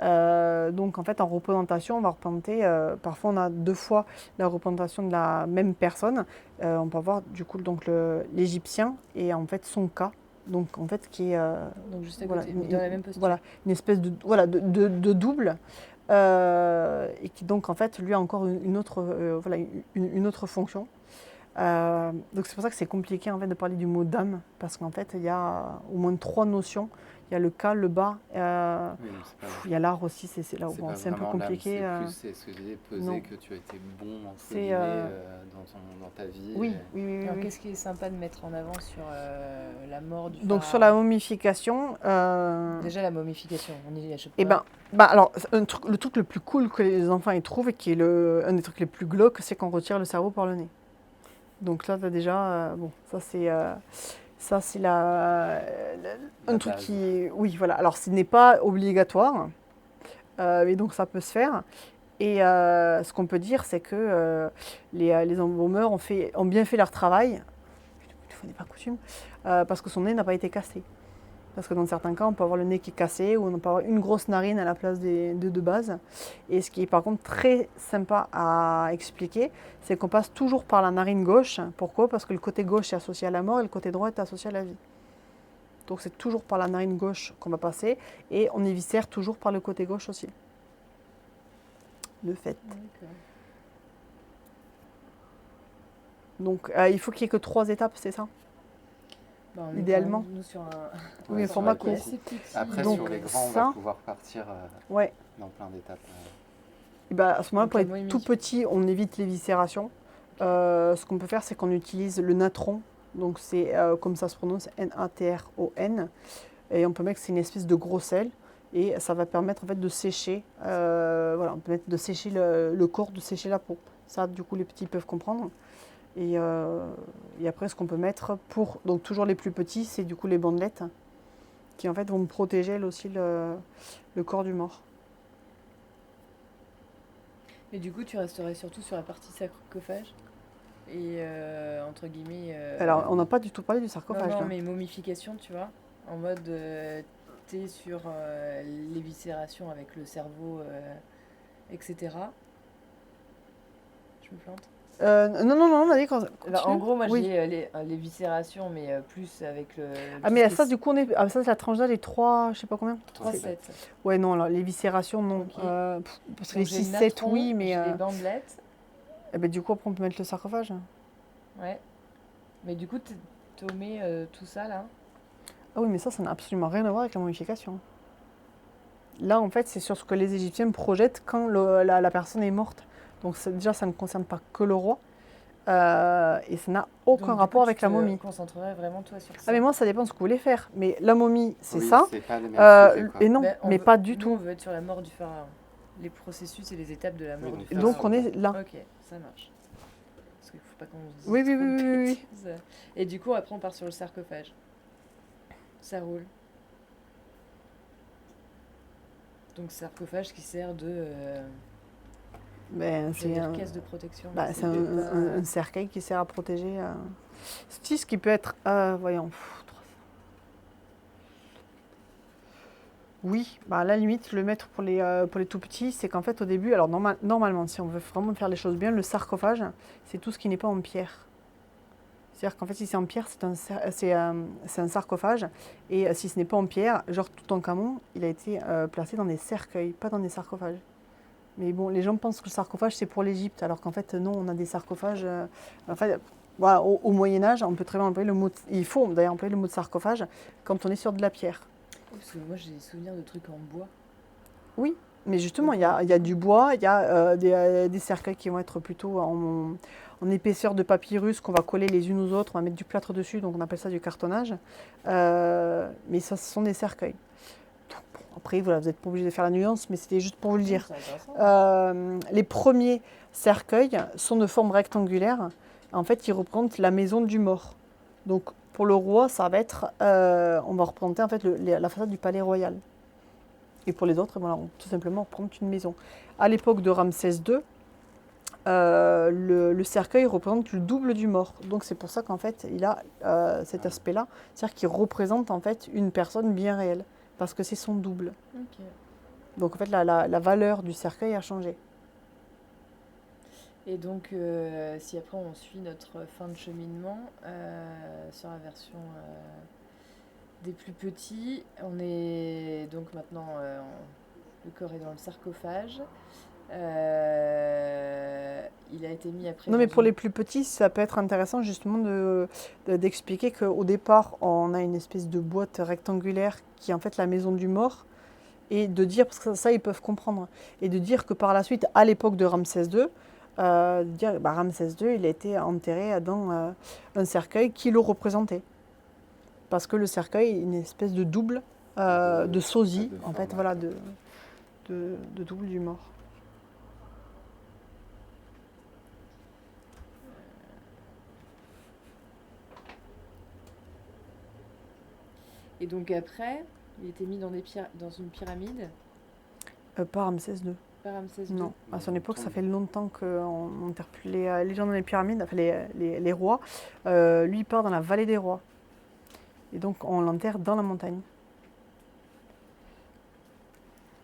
Donc en fait, en représentation, on va représenter, parfois on a 2 fois la représentation de la même personne. On peut avoir du coup donc l'égyptien et en fait son Ka. Donc en fait qui est Donc juste à voilà, côté, mais dans la même posture. voilà, une espèce de double et qui donc en fait lui a encore une autre voilà, une autre fonction. Donc c'est pour ça que c'est compliqué en fait de parler du mot d'âme, parce qu'en fait il y a au moins 3 notions. Il y a le Ka, le bas, Oui, il y a l'art aussi, c'est là où c'est bon, pas c'est un peu vraiment l'âme, compliqué. c'est plus c'est ce que je disais, peser non. que tu as été bon entre C'est, guillemets, dans ta vie. Oui, oui, oui, Alors oui. qu'est-ce qui est sympa de mettre en avant sur la mort du Donc pharaon? sur la momification, Déjà la momification, on y achète et pas. alors le truc le plus cool que les enfants y trouvent et qui est un des trucs les plus glauques, c'est qu'on retire le cerveau par le nez. Donc là, t'as déjà, bon, ça c'est un truc base. qui, oui, voilà. Alors ce n'est pas obligatoire, mais donc ça peut se faire. Et ce qu'on peut dire, c'est que les embaumeurs ont bien fait leur travail. Une fois n'est pas coutume, parce que son nez n'a pas été cassé. Parce que dans certains cas, on peut avoir le nez qui est cassé ou on peut avoir une grosse narine à la place des deux de base. Et ce qui est par contre très sympa à expliquer, c'est qu'on passe toujours par la narine gauche. Pourquoi? Parce que le côté gauche est associé à la mort et le côté droit est associé à la vie. Donc c'est toujours par la narine gauche qu'on va passer et on éviscère toujours par le côté gauche aussi. Le fait. D'accord. Donc il faut qu'il n'y ait que 3 étapes, c'est ça? Bah, on est Idéalement. quand même, nous sur un Oui, un sur format la court. course. assez petit. Après, Donc, sur les grands, on ça- va pouvoir partir Ouais. dans plein d'étapes. Et bah, à ce moment-là, Donc, pour la les moimie. tout petits, on évite l'éviscération. Ce qu'on peut faire, c'est qu'on utilise le natron. Donc c'est comme ça se prononce, Natron. Et on peut mettre que c'est une espèce de gros sel. Et ça va permettre en fait de sécher, voilà, on peut mettre de sécher le corps, de sécher la peau. Ça, du coup, les petits peuvent comprendre. Et après, ce qu'on peut mettre pour, donc toujours les plus petits, c'est du coup les bandelettes. qui en fait vont protéger elles aussi le corps du mort. Mais du coup, tu resterais surtout sur la partie sarcophage et entre guillemets. Alors, on n'a pas du tout parlé du non, sarcophage. non, là. mais momification, tu vois, en mode t'es sur l'éviscération avec le cerveau, etc. Je me plante. Non, on a dit qu'on. Bah, en gros, moi Oui. j'ai l'éviscération, mais plus avec le. Ah, mais ça, du coup, ça, c'est la tranche d'âge des 3, je sais pas combien. 3-7. Ouais, non, alors, les viscérations, non. Ok. Parce que les 6-7, oui, mais. J'ai les bandelettes. Eh ben, du coup, après, on peut mettre le sarcophage. Ouais. Mais du coup, t'omets tout ça là. Ah oui, mais ça n'a absolument rien à voir avec la momification. Là, en fait, c'est sur ce que les Égyptiens projettent quand la personne est morte. Donc, déjà, ça ne concerne pas que le roi. Et ça n'a aucun Donc, du rapport coup, avec tu la te momie. concentrerais vraiment toi sur ça. Ah, mais moi, ça dépend de ce que vous voulez faire. Mais la momie, c'est Oui, ça. c'est pas le même sujet, quoi. Et non, Ben, on mais veut- pas du nous, tout. on veut être sur la mort du pharaon. Les processus et les étapes de la mort Oui, du donc pharaon. Donc, on est là. Ok, ça marche. Parce qu'il faut pas qu'on se dise Oui, oui, trop de oui, oui, oui. bêtises. Et du coup, après, on part sur le sarcophage. Ça roule. Donc, sarcophage qui sert de Ben, j'allais c'est dire un, caisse de protection. bah, mais c'est c'est peut-être pas- un cercueil qui sert à protéger. Ce qui peut être. Voyons. Oui, bah à la limite, le mettre pour les tout petits, c'est qu'en fait, au début, alors normalement, si on veut vraiment faire les choses bien, le sarcophage, c'est tout ce qui n'est pas en pierre. C'est-à-dire qu'en fait, si c'est en pierre, c'est un sarcophage. Et si ce n'est pas en pierre, genre Toutankhamon, il a été placé dans des cercueils, pas dans des sarcophages. Mais bon, les gens pensent que le sarcophage, c'est pour l'Égypte, alors qu'en fait, non, on a des sarcophages. En fait, voilà, au Moyen-Âge, on peut très bien employer le mot. Il faut d'ailleurs employer le mot de sarcophage quand on est sur de la pierre. Parce que moi, j'ai des souvenirs de trucs en bois. Oui, mais justement, il y a du bois, il y a des cercueils qui vont être plutôt en épaisseur de papyrus qu'on va coller les unes aux autres, on va mettre du plâtre dessus, donc on appelle ça du cartonnage. Mais ça, ce sont des cercueils. Donc, bon, après, voilà, vous n'êtes pas obligé de faire la nuance, mais c'était juste pour vous le dire. C'est intéressant. Les premiers cercueils sont de forme rectangulaire. En fait, ils représentent la maison du mort. Donc, pour le roi, ça va être, on va représenter en fait la façade du palais royal. Et pour les autres, voilà, on va tout simplement prendre une maison. À l'époque de Ramsès II, le cercueil représente le double du mort. Donc c'est pour ça qu'en fait, il a cet aspect-là, c'est-à-dire qu'il représente en fait une personne bien réelle, parce que c'est son double. Ok. Donc en fait, la valeur du cercueil a changé. Et donc, si après on suit notre fin de cheminement sur la version des plus petits, on est donc maintenant, le corps est dans le sarcophage. Il a été mis après. Non, mais dans pour une- les plus petits, ça peut être intéressant justement d'expliquer qu'au départ, on a une espèce de boîte rectangulaire qui est en fait la maison du mort, et de dire, parce que ça ils peuvent comprendre, et de dire que par la suite, à l'époque de Ramsès II, dire bah, Ramsès II, il a été enterré dans un cercueil qui le représentait. Parce que le cercueil est une espèce de double, de sosie, de en fait, format. voilà, de double du mort. Et donc après, il était mis dans dans une pyramide Pas Ramsès II. par Ramsès II. Non, à son Non, époque, ça tombe. fait longtemps qu'on n'enterre plus les gens dans les pyramides, enfin les rois. Lui, il part dans la vallée des rois. Et donc, on l'enterre dans la montagne.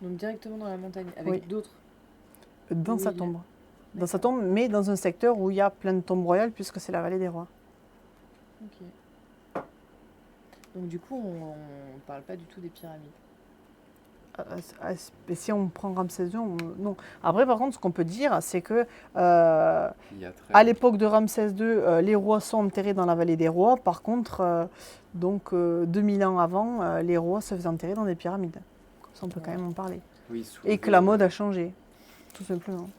Donc directement dans la montagne, avec Oui. d'autres. Dans Oui, sa il est- tombe. Dans sa D'accord. tombe, mais dans un secteur où il y a plein de tombes royales, puisque c'est la vallée des rois. Ok. Donc du coup, on parle pas du tout des pyramides. Et si on prend Ramsès II, non. Après, par contre, ce qu'on peut dire, c'est que Il y a très à l'époque de Ramsès II, les rois sont enterrés dans la vallée des rois. Par contre, 2000 ans avant, les rois se faisaient enterrer dans des pyramides. Comme ça, on peut quand même en parler. oui, Et que la mode a changé, tout simplement.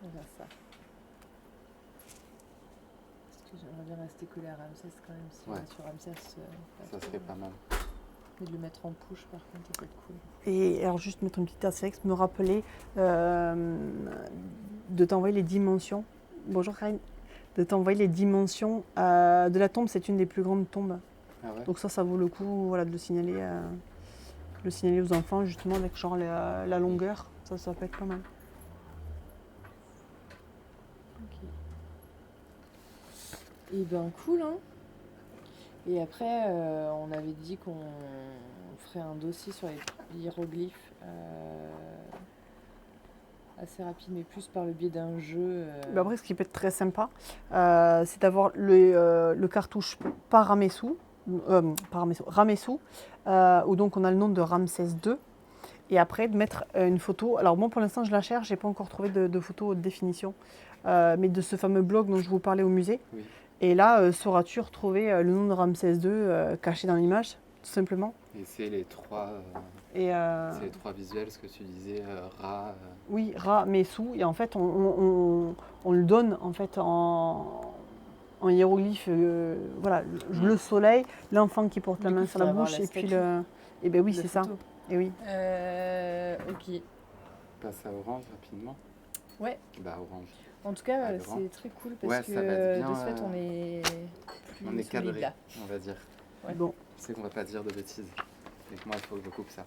On va ça. Parce que j'aimerais bien rester collé à Ramsès quand même. Si on Ouais. est sur Ramsès, Ça serait pas mal. Et de le mettre en push par contre, ça peut être cool. Et alors, juste mettre une petite astérisque, me rappeler de t'envoyer les dimensions. Bonjour Karine. De t'envoyer les dimensions de la tombe. C'est une des plus grandes tombes Ah ouais. Donc ça vaut le coup voilà, de le signaler aux enfants, justement, avec genre la longueur. Ça peut être pas mal. Ok. Et ben cool, hein. Et après, on avait dit qu'on ferait un dossier sur les hiéroglyphes assez rapide, mais plus par le biais d'un jeu. Mais après, ce qui peut être très sympa, c'est d'avoir le cartouche par Ramessou, où donc on a le nom de Ramsès II, et après de mettre une photo. Alors moi, pour l'instant, je la cherche, j'ai pas encore trouvé de photo de définition, mais de ce fameux blog dont je vous parlais au musée. Oui. Et là, sauras-tu retrouver le nom de Ramsès II caché dans l'image, tout simplement. Et c'est les trois, c'est les trois visuels, ce que tu disais, Ra. Oui, Ramessou, et en fait, on le donne en fait en hiéroglyphe, voilà, le soleil, l'enfant qui porte la Du coup, main sur la faudra bouche, avoir la et puis statue et ben oui, de c'est ça. photo. Et oui. Ok. Passe à orange rapidement. Ouais. Bah orange. En tout cas, Ah, grand. c'est très cool parce Ouais, que ça va être bien, de ce fait, on est plus On est solide cadré, là. on va dire. Ouais. Bon, Je sais qu'on va pas dire de bêtises. Et que moi, il faut que je coupe ça.